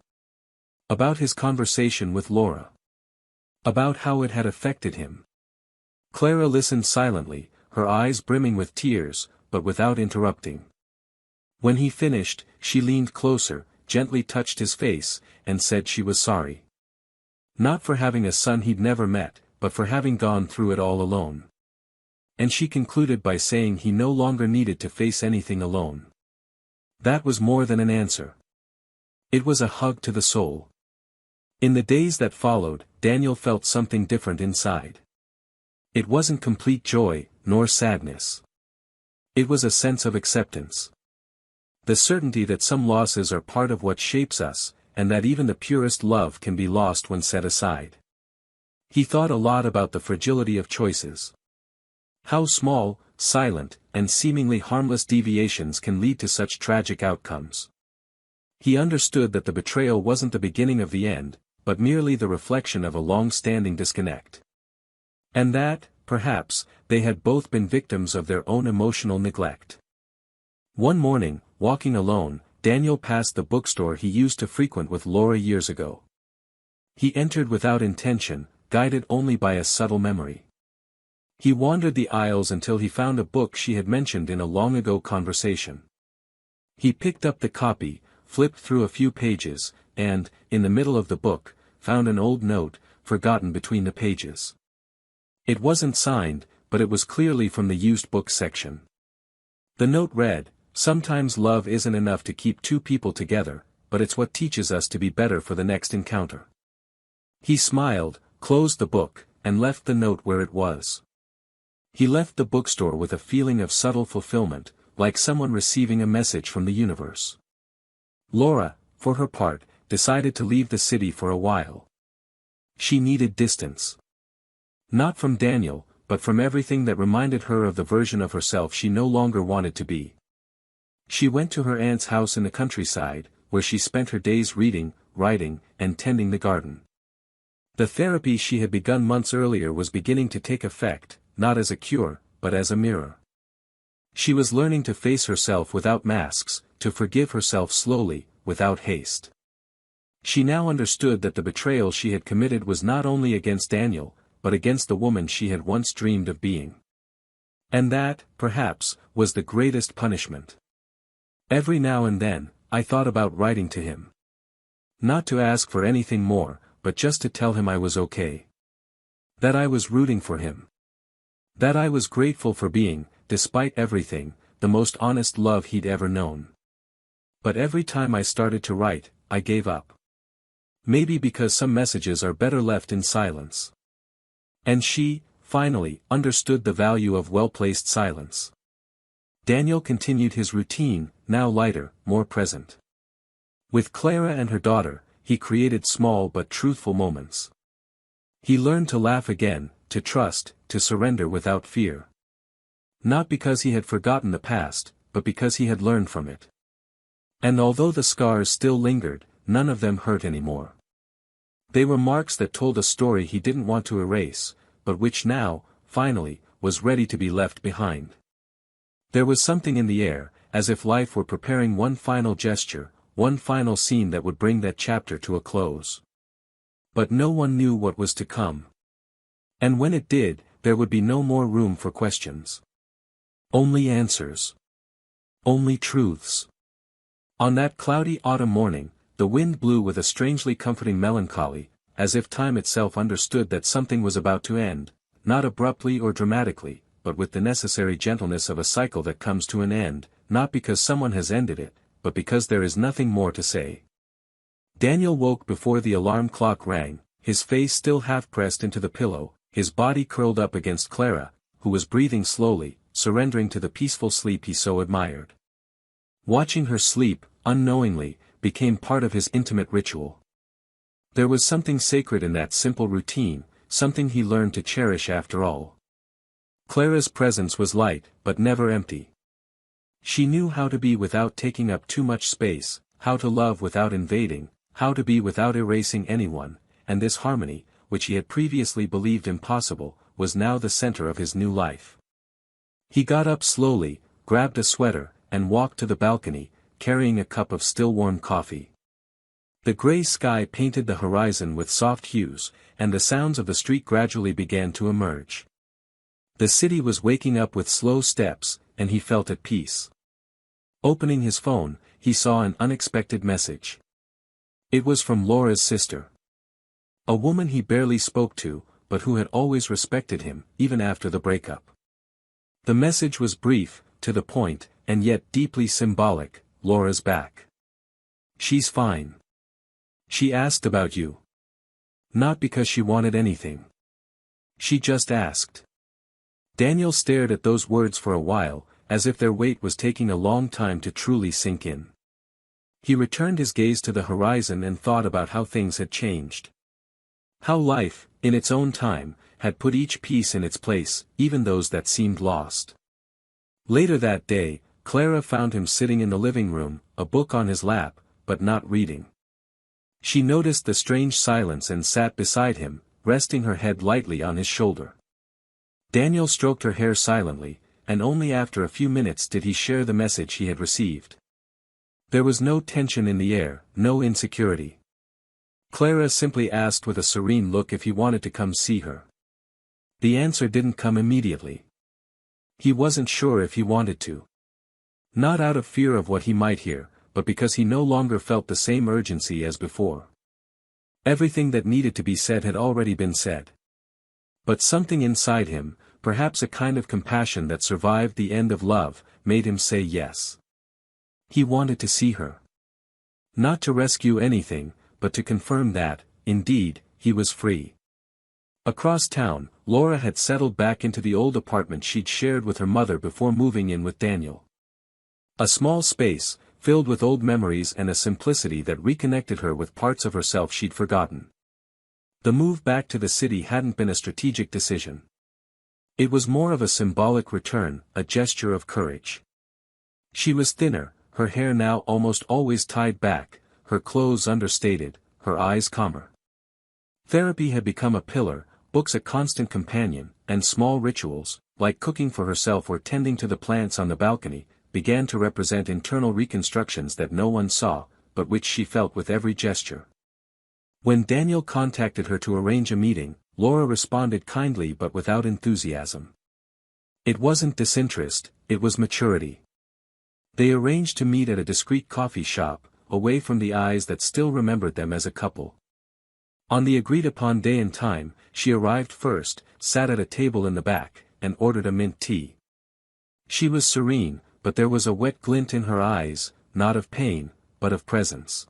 About his conversation with Laura. About how it had affected him. Clara listened silently, her eyes brimming with tears, but without interrupting. When he finished, she leaned closer, gently touched his face, and said she was sorry. Not for having a son he'd never met, but for having gone through it all alone. And she concluded by saying he no longer needed to face anything alone. That was more than an answer. It was a hug to the soul. In the days that followed, Daniel felt something different inside. It wasn't complete joy, nor sadness. It was a sense of acceptance. The certainty that some losses are part of what shapes us, and that even the purest love can be lost when set aside. He thought a lot about the fragility of choices. How small, silent, and seemingly harmless deviations can lead to such tragic outcomes. He understood that the betrayal wasn't the beginning of the end, but merely the reflection of a long-standing disconnect. And that, perhaps, they had both been victims of their own emotional neglect. One morning, walking alone, Daniel passed the bookstore he used to frequent with Laura years ago. He entered without intention, guided only by a subtle memory. He wandered the aisles until he found a book she had mentioned in a long-ago conversation. He picked up the copy, flipped through a few pages, and, in the middle of the book, found an old note, forgotten between the pages. It wasn't signed, but it was clearly from the used books section. The note read, "Sometimes love isn't enough to keep two people together, but it's what teaches us to be better for the next encounter." He smiled, closed the book, and left the note where it was. He left the bookstore with a feeling of subtle fulfillment, like someone receiving a message from the universe. Laura, for her part, decided to leave the city for a while. She needed distance. Not from Daniel, but from everything that reminded her of the version of herself she no longer wanted to be. She went to her aunt's house in the countryside, where she spent her days reading, writing, and tending the garden. The therapy she had begun months earlier was beginning to take effect, not as a cure, but as a mirror. She was learning to face herself without masks, to forgive herself slowly, without haste. She now understood that the betrayal she had committed was not only against Daniel, but against the woman she had once dreamed of being. And that, perhaps, was the greatest punishment. Every now and then, I thought about writing to him. Not to ask for anything more, but just to tell him I was okay. That I was rooting for him. That I was grateful for being, despite everything, the most honest love he'd ever known. But every time I started to write, I gave up. Maybe because some messages are better left in silence. And she, finally, understood the value of well-placed silence. Daniel continued his routine, now lighter, more present. With Clara and her daughter, he created small but truthful moments. He learned to laugh again, to trust, to surrender without fear. Not because he had forgotten the past, but because he had learned from it. And although the scars still lingered, none of them hurt anymore. They were marks that told a story he didn't want to erase, but which now, finally, was ready to be left behind. There was something in the air, as if life were preparing one final gesture, one final scene that would bring that chapter to a close. But no one knew what was to come. And when it did, there would be no more room for questions. Only answers. Only truths. On that cloudy autumn morning, the wind blew with a strangely comforting melancholy, as if time itself understood that something was about to end, not abruptly or dramatically, but with the necessary gentleness of a cycle that comes to an end, not because someone has ended it, but because there is nothing more to say. Daniel woke before the alarm clock rang, his face still half pressed into the pillow, his body curled up against Clara, who was breathing slowly, surrendering to the peaceful sleep he so admired. Watching her sleep, unknowingly, became part of his intimate ritual. There was something sacred in that simple routine, something he learned to cherish after all. Clara's presence was light, but never empty. She knew how to be without taking up too much space, how to love without invading, how to be without erasing anyone, and this harmony, which he had previously believed impossible, was now the center of his new life. He got up slowly, grabbed a sweater, and walked to the balcony, carrying a cup of still-warm coffee. The gray sky painted the horizon with soft hues, and the sounds of the street gradually began to emerge. The city was waking up with slow steps, and he felt at peace. Opening his phone, he saw an unexpected message. It was from Laura's sister. A woman he barely spoke to, but who had always respected him, even after the breakup. The message was brief, to the point, and yet deeply symbolic. Laura's back. She's fine. She asked about you. Not because she wanted anything. She just asked. Daniel stared at those words for a while, as if their weight was taking a long time to truly sink in. He returned his gaze to the horizon and thought about how things had changed. How life, in its own time, had put each piece in its place, even those that seemed lost. Later that day, Clara found him sitting in the living room, a book on his lap, but not reading. She noticed the strange silence and sat beside him, resting her head lightly on his shoulder. Daniel stroked her hair silently, and only after a few minutes did he share the message he had received. There was no tension in the air, no insecurity. Clara simply asked with a serene look if he wanted to come see her. The answer didn't come immediately. He wasn't sure if he wanted to. Not out of fear of what he might hear, but because he no longer felt the same urgency as before. Everything that needed to be said had already been said. But something inside him, perhaps a kind of compassion that survived the end of love, made him say yes. He wanted to see her. Not to rescue anything, but to confirm that, indeed, he was free. Across town, Laura had settled back into the old apartment she'd shared with her mother before moving in with Daniel. A small space, filled with old memories and a simplicity that reconnected her with parts of herself she'd forgotten. The move back to the city hadn't been a strategic decision. It was more of a symbolic return, a gesture of courage. She was thinner, her hair now almost always tied back, her clothes understated, her eyes calmer. Therapy had become a pillar, books a constant companion, and small rituals, like cooking for herself or tending to the plants on the balcony, began to represent internal reconstructions that no one saw, but which she felt with every gesture. When Daniel contacted her to arrange a meeting, Laura responded kindly but without enthusiasm. It wasn't disinterest, it was maturity. They arranged to meet at a discreet coffee shop, away from the eyes that still remembered them as a couple. On the agreed-upon day and time, she arrived first, sat at a table in the back, and ordered a mint tea. She was serene, but there was a wet glint in her eyes, not of pain, but of presence.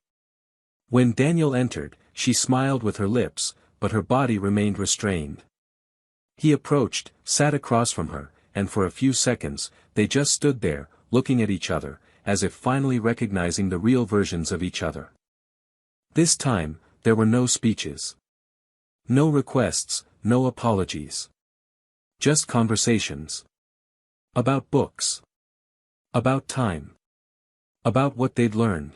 When Daniel entered, she smiled with her lips, but her body remained restrained. He approached, sat across from her, and for a few seconds, they just stood there, looking at each other, as if finally recognizing the real versions of each other. This time, there were no speeches. No requests, no apologies. Just conversations. About books. About time. About what they'd learned.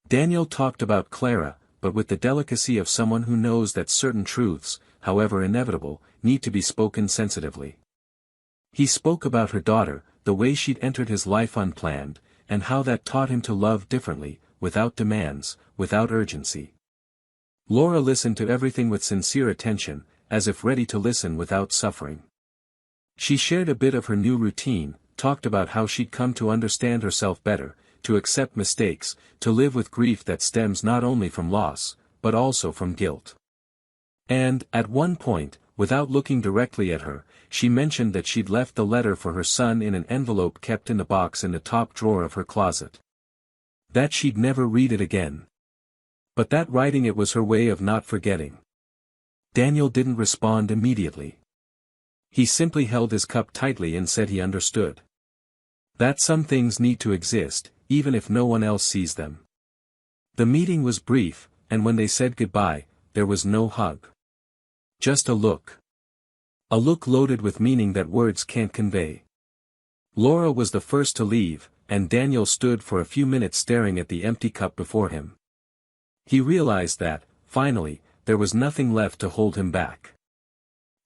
Daniel talked about Clara, but with the delicacy of someone who knows that certain truths, however inevitable, need to be spoken sensitively. He spoke about her daughter, the way she'd entered his life unplanned, and how that taught him to love differently, without demands, without urgency. Laura listened to everything with sincere attention, as if ready to listen without suffering. She shared a bit of her new routine, talked about how she'd come to understand herself better, to accept mistakes, to live with grief that stems not only from loss, but also from guilt. And, at one point, without looking directly at her, she mentioned that she'd left the letter for her son in an envelope kept in the box in the top drawer of her closet. That she'd never read it again. But that writing it was her way of not forgetting. Daniel didn't respond immediately. He simply held his cup tightly and said he understood. That some things need to exist, even if no one else sees them. The meeting was brief, and when they said goodbye, there was no hug. Just a look. A look loaded with meaning that words can't convey. Laura was the first to leave, and Daniel stood for a few minutes staring at the empty cup before him. He realized that, finally, there was nothing left to hold him back.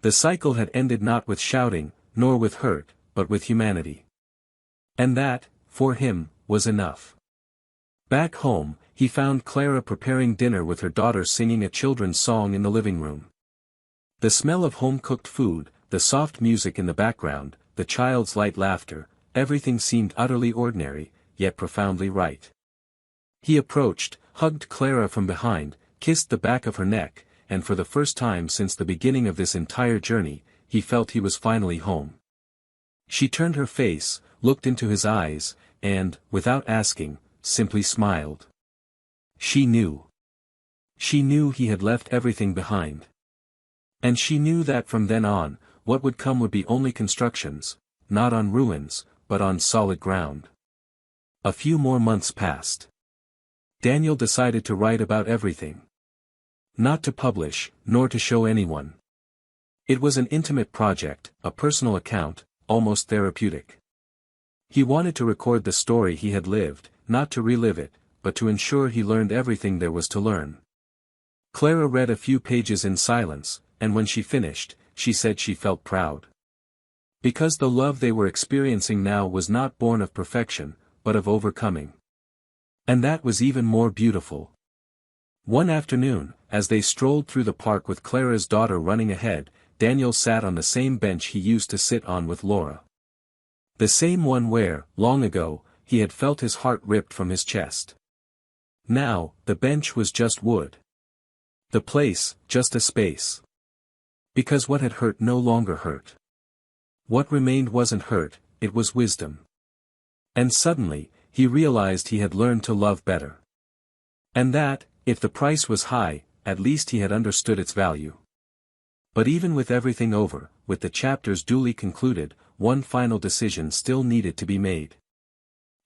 The cycle had ended not with shouting, nor with hurt, but with humanity. And that, for him, was enough. Back home, he found Clara preparing dinner with her daughter singing a children's song in the living room. The smell of home-cooked food, the soft music in the background, the child's light laughter, everything seemed utterly ordinary, yet profoundly right. He approached, hugged Clara from behind, kissed the back of her neck, and for the first time since the beginning of this entire journey, he felt he was finally home. She turned her face, looked into his eyes, and, without asking, simply smiled. She knew. She knew he had left everything behind. And she knew that from then on, what would come would be only constructions, not on ruins, but on solid ground. A few more months passed. Daniel decided to write about everything. Not to publish, nor to show anyone. It was an intimate project, a personal account, almost therapeutic. He wanted to record the story he had lived, not to relive it, but to ensure he learned everything there was to learn. Clara read a few pages in silence, and when she finished, she said she felt proud. Because the love they were experiencing now was not born of perfection, but of overcoming. And that was even more beautiful. One afternoon, as they strolled through the park with Clara's daughter running ahead, Daniel sat on the same bench he used to sit on with Laura. The same one where, long ago, he had felt his heart ripped from his chest. Now, the bench was just wood. The place, just a space. Because what had hurt no longer hurt. What remained wasn't hurt, it was wisdom. And suddenly, he realized he had learned to love better. And that, if the price was high, at least he had understood its value. But even with everything over, with the chapters duly concluded, one final decision still needed to be made.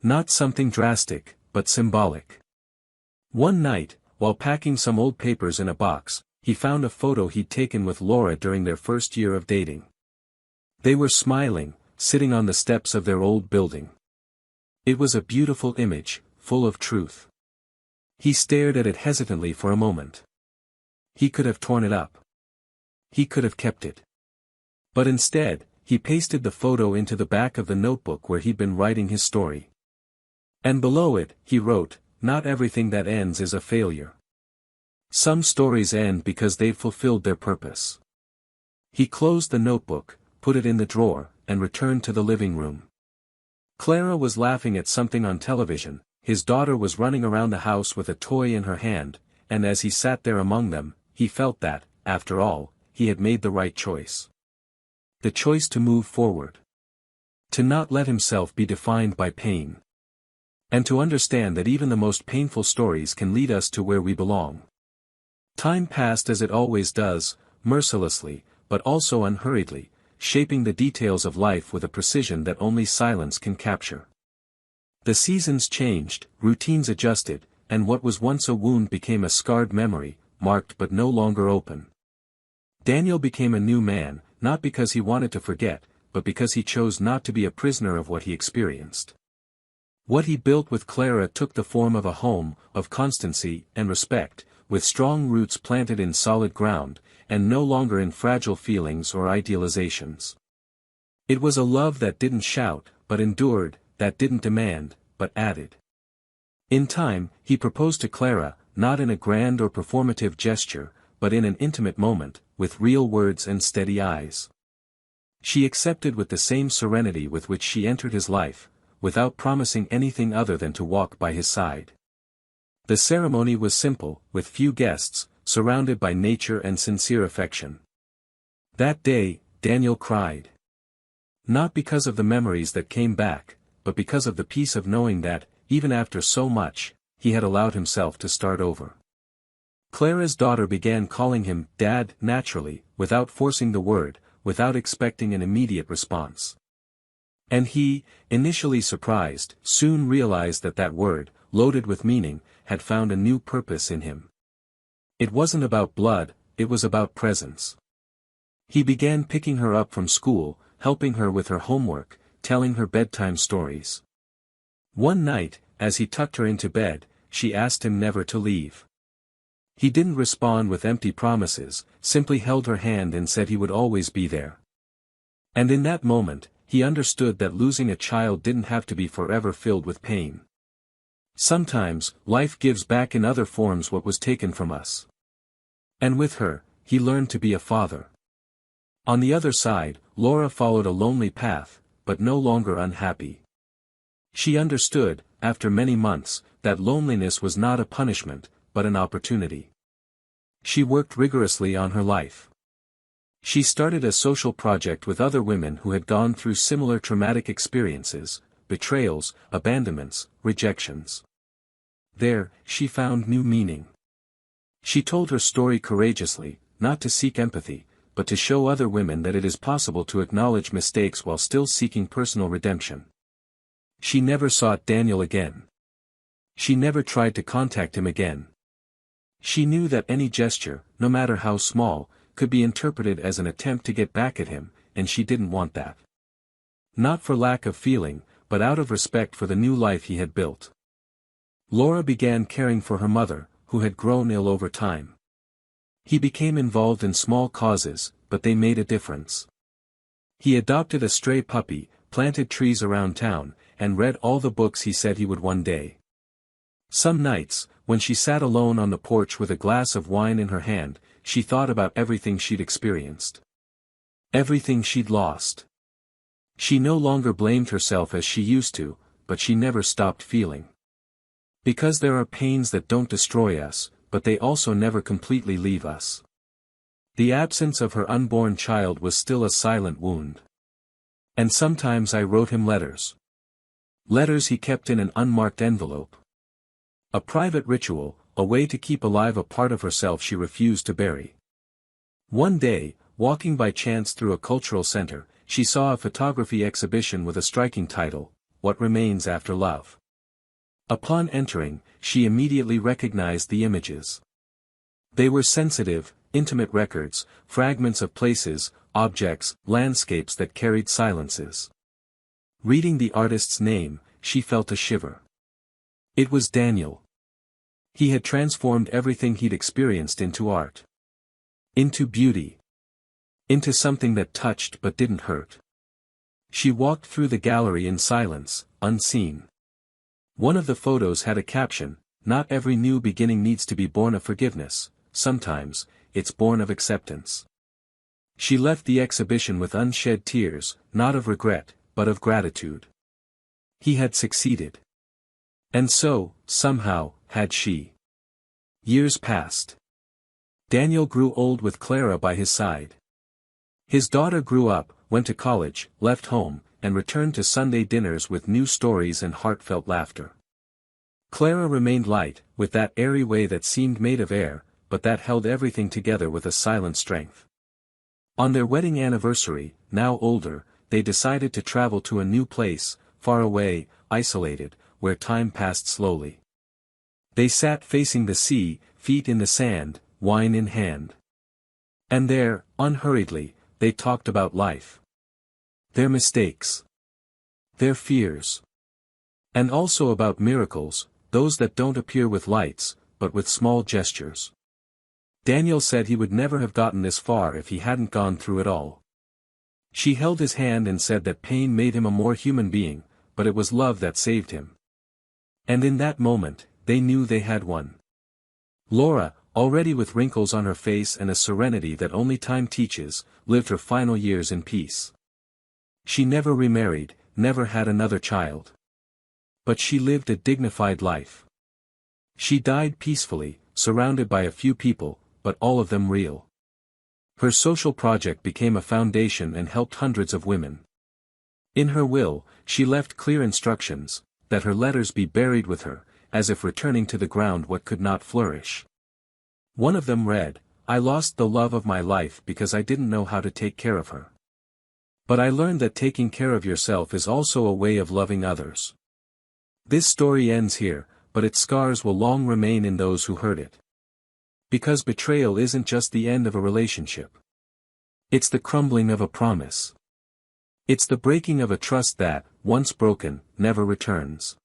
Not something drastic, but symbolic. One night, while packing some old papers in a box, he found a photo he'd taken with Laura during their first year of dating. They were smiling, sitting on the steps of their old building. It was a beautiful image, full of truth. He stared at it hesitantly for a moment. He could have torn it up. He could have kept it. But instead, he pasted the photo into the back of the notebook where he'd been writing his story. And below it, he wrote, "Not everything that ends is a failure. Some stories end because they've fulfilled their purpose." He closed the notebook, put it in the drawer, and returned to the living room. Clara was laughing at something on television, his daughter was running around the house with a toy in her hand, and as he sat there among them, he felt that, after all, he had made the right choice. The choice to move forward. To not let himself be defined by pain. And to understand that even the most painful stories can lead us to where we belong. Time passed as it always does, mercilessly, but also unhurriedly, shaping the details of life with a precision that only silence can capture. The seasons changed, routines adjusted, and what was once a wound became a scarred memory, marked but no longer open. Daniel became a new man, not because he wanted to forget, but because he chose not to be a prisoner of what he experienced. What he built with Clara took the form of a home, of constancy and respect, with strong roots planted in solid ground, and no longer in fragile feelings or idealizations. It was a love that didn't shout, but endured, that didn't demand, but added. In time, he proposed to Clara, not in a grand or performative gesture, but in an intimate moment, with real words and steady eyes. She accepted with the same serenity with which she entered his life, without promising anything other than to walk by his side. The ceremony was simple, with few guests, surrounded by nature and sincere affection. That day, Daniel cried. Not because of the memories that came back, but because of the peace of knowing that, even after so much, he had allowed himself to start over. Clara's daughter began calling him Dad naturally, without forcing the word, without expecting an immediate response. And he, initially surprised, soon realized that that word, loaded with meaning, had found a new purpose in him. It wasn't about blood, it was about presence. He began picking her up from school, helping her with her homework, telling her bedtime stories. One night, as he tucked her into bed, she asked him never to leave. He didn't respond with empty promises, simply held her hand and said he would always be there. And in that moment, he understood that losing a child didn't have to be forever filled with pain. Sometimes, life gives back in other forms what was taken from us. And with her, he learned to be a father. On the other side, Laura followed a lonely path, but no longer unhappy. She understood, after many months, that loneliness was not a punishment, but an opportunity. She worked rigorously on her life. She started a social project with other women who had gone through similar traumatic experiences, betrayals, abandonments, rejections. There, she found new meaning. She told her story courageously, not to seek empathy, but to show other women that it is possible to acknowledge mistakes while still seeking personal redemption. She never sought Daniel again. She never tried to contact him again. She knew that any gesture, no matter how small, could be interpreted as an attempt to get back at him, and she didn't want that. Not for lack of feeling, but out of respect for the new life he had built. Laura began caring for her mother, who had grown ill over time. He became involved in small causes, but they made a difference. He adopted a stray puppy, planted trees around town, and read all the books he said he would one day. Some nights, when she sat alone on the porch with a glass of wine in her hand, she thought about everything she'd experienced. Everything she'd lost. She no longer blamed herself as she used to, but she never stopped feeling. Because there are pains that don't destroy us, but they also never completely leave us. The absence of her unborn child was still a silent wound. And sometimes I wrote him letters. Letters he kept in an unmarked envelope. A private ritual, a way to keep alive a part of herself she refused to bury. One day, walking by chance through a cultural center, she saw a photography exhibition with a striking title, What Remains After Love. Upon entering, she immediately recognized the images. They were sensitive, intimate records, fragments of places, objects, landscapes that carried silences. Reading the artist's name, she felt a shiver. It was Daniel. He had transformed everything he'd experienced into art. Into beauty. Into something that touched but didn't hurt. She walked through the gallery in silence, unseen. One of the photos had a caption, "Not every new beginning needs to be born of forgiveness, sometimes, it's born of acceptance." She left the exhibition with unshed tears, not of regret, but of gratitude. He had succeeded. And so, somehow, had she. Years passed. Daniel grew old with Clara by his side. His daughter grew up, went to college, left home, and returned to Sunday dinners with new stories and heartfelt laughter. Clara remained light, with that airy way that seemed made of air, but that held everything together with a silent strength. On their wedding anniversary, now older, they decided to travel to a new place, far away, isolated, where time passed slowly. They sat facing the sea, feet in the sand, wine in hand. And there, unhurriedly, they talked about life. Their mistakes. Their fears. And also about miracles, those that don't appear with lights, but with small gestures. Daniel said he would never have gotten this far if he hadn't gone through it all. She held his hand and said that pain made him a more human being, but it was love that saved him. And in that moment, they knew they had won. Laura, already with wrinkles on her face and a serenity that only time teaches, lived her final years in peace. She never remarried, never had another child. But she lived a dignified life. She died peacefully, surrounded by a few people, but all of them real. Her social project became a foundation and helped hundreds of women. In her will, she left clear instructions, that her letters be buried with her, as if returning to the ground what could not flourish. One of them read, "I lost the love of my life because I didn't know how to take care of her. But I learned that taking care of yourself is also a way of loving others." This story ends here, but its scars will long remain in those who heard it. Because betrayal isn't just the end of a relationship. It's the crumbling of a promise. It's the breaking of a trust that, once broken, never returns.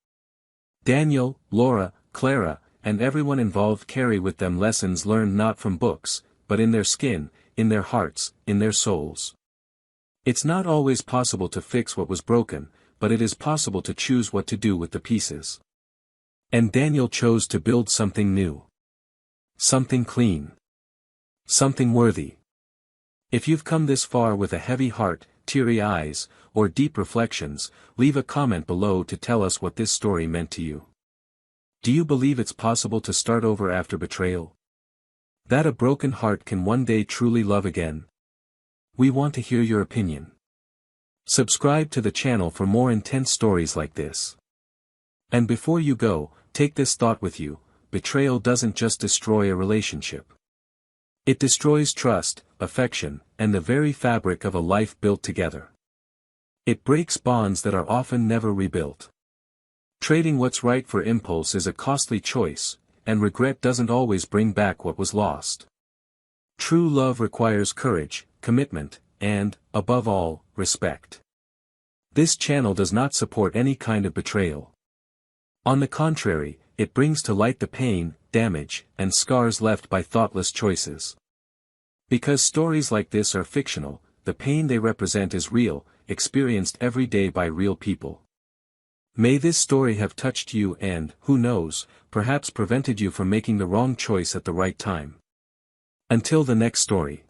Daniel, Laura, Clara, and everyone involved carry with them lessons learned not from books, but in their skin, in their hearts, in their souls. It's not always possible to fix what was broken, but it is possible to choose what to do with the pieces. And Daniel chose to build something new. Something clean. Something worthy. If you've come this far with a heavy heart, teary eyes, or deep reflections, leave a comment below to tell us what this story meant to you. Do you believe it's possible to start over after betrayal? That a broken heart can one day truly love again? We want to hear your opinion. Subscribe to the channel for more intense stories like this. And before you go, take this thought with you: betrayal doesn't just destroy a relationship. It destroys trust, affection, and the very fabric of a life built together. It breaks bonds that are often never rebuilt. Trading what's right for impulse is a costly choice, and regret doesn't always bring back what was lost. True love requires courage, commitment, and, above all, respect. This channel does not support any kind of betrayal. On the contrary, it brings to light the pain, damage, and scars left by thoughtless choices. Because stories like this are fictional, the pain they represent is real, experienced every day by real people. May this story have touched you and, who knows, perhaps prevented you from making the wrong choice at the right time. Until the next story.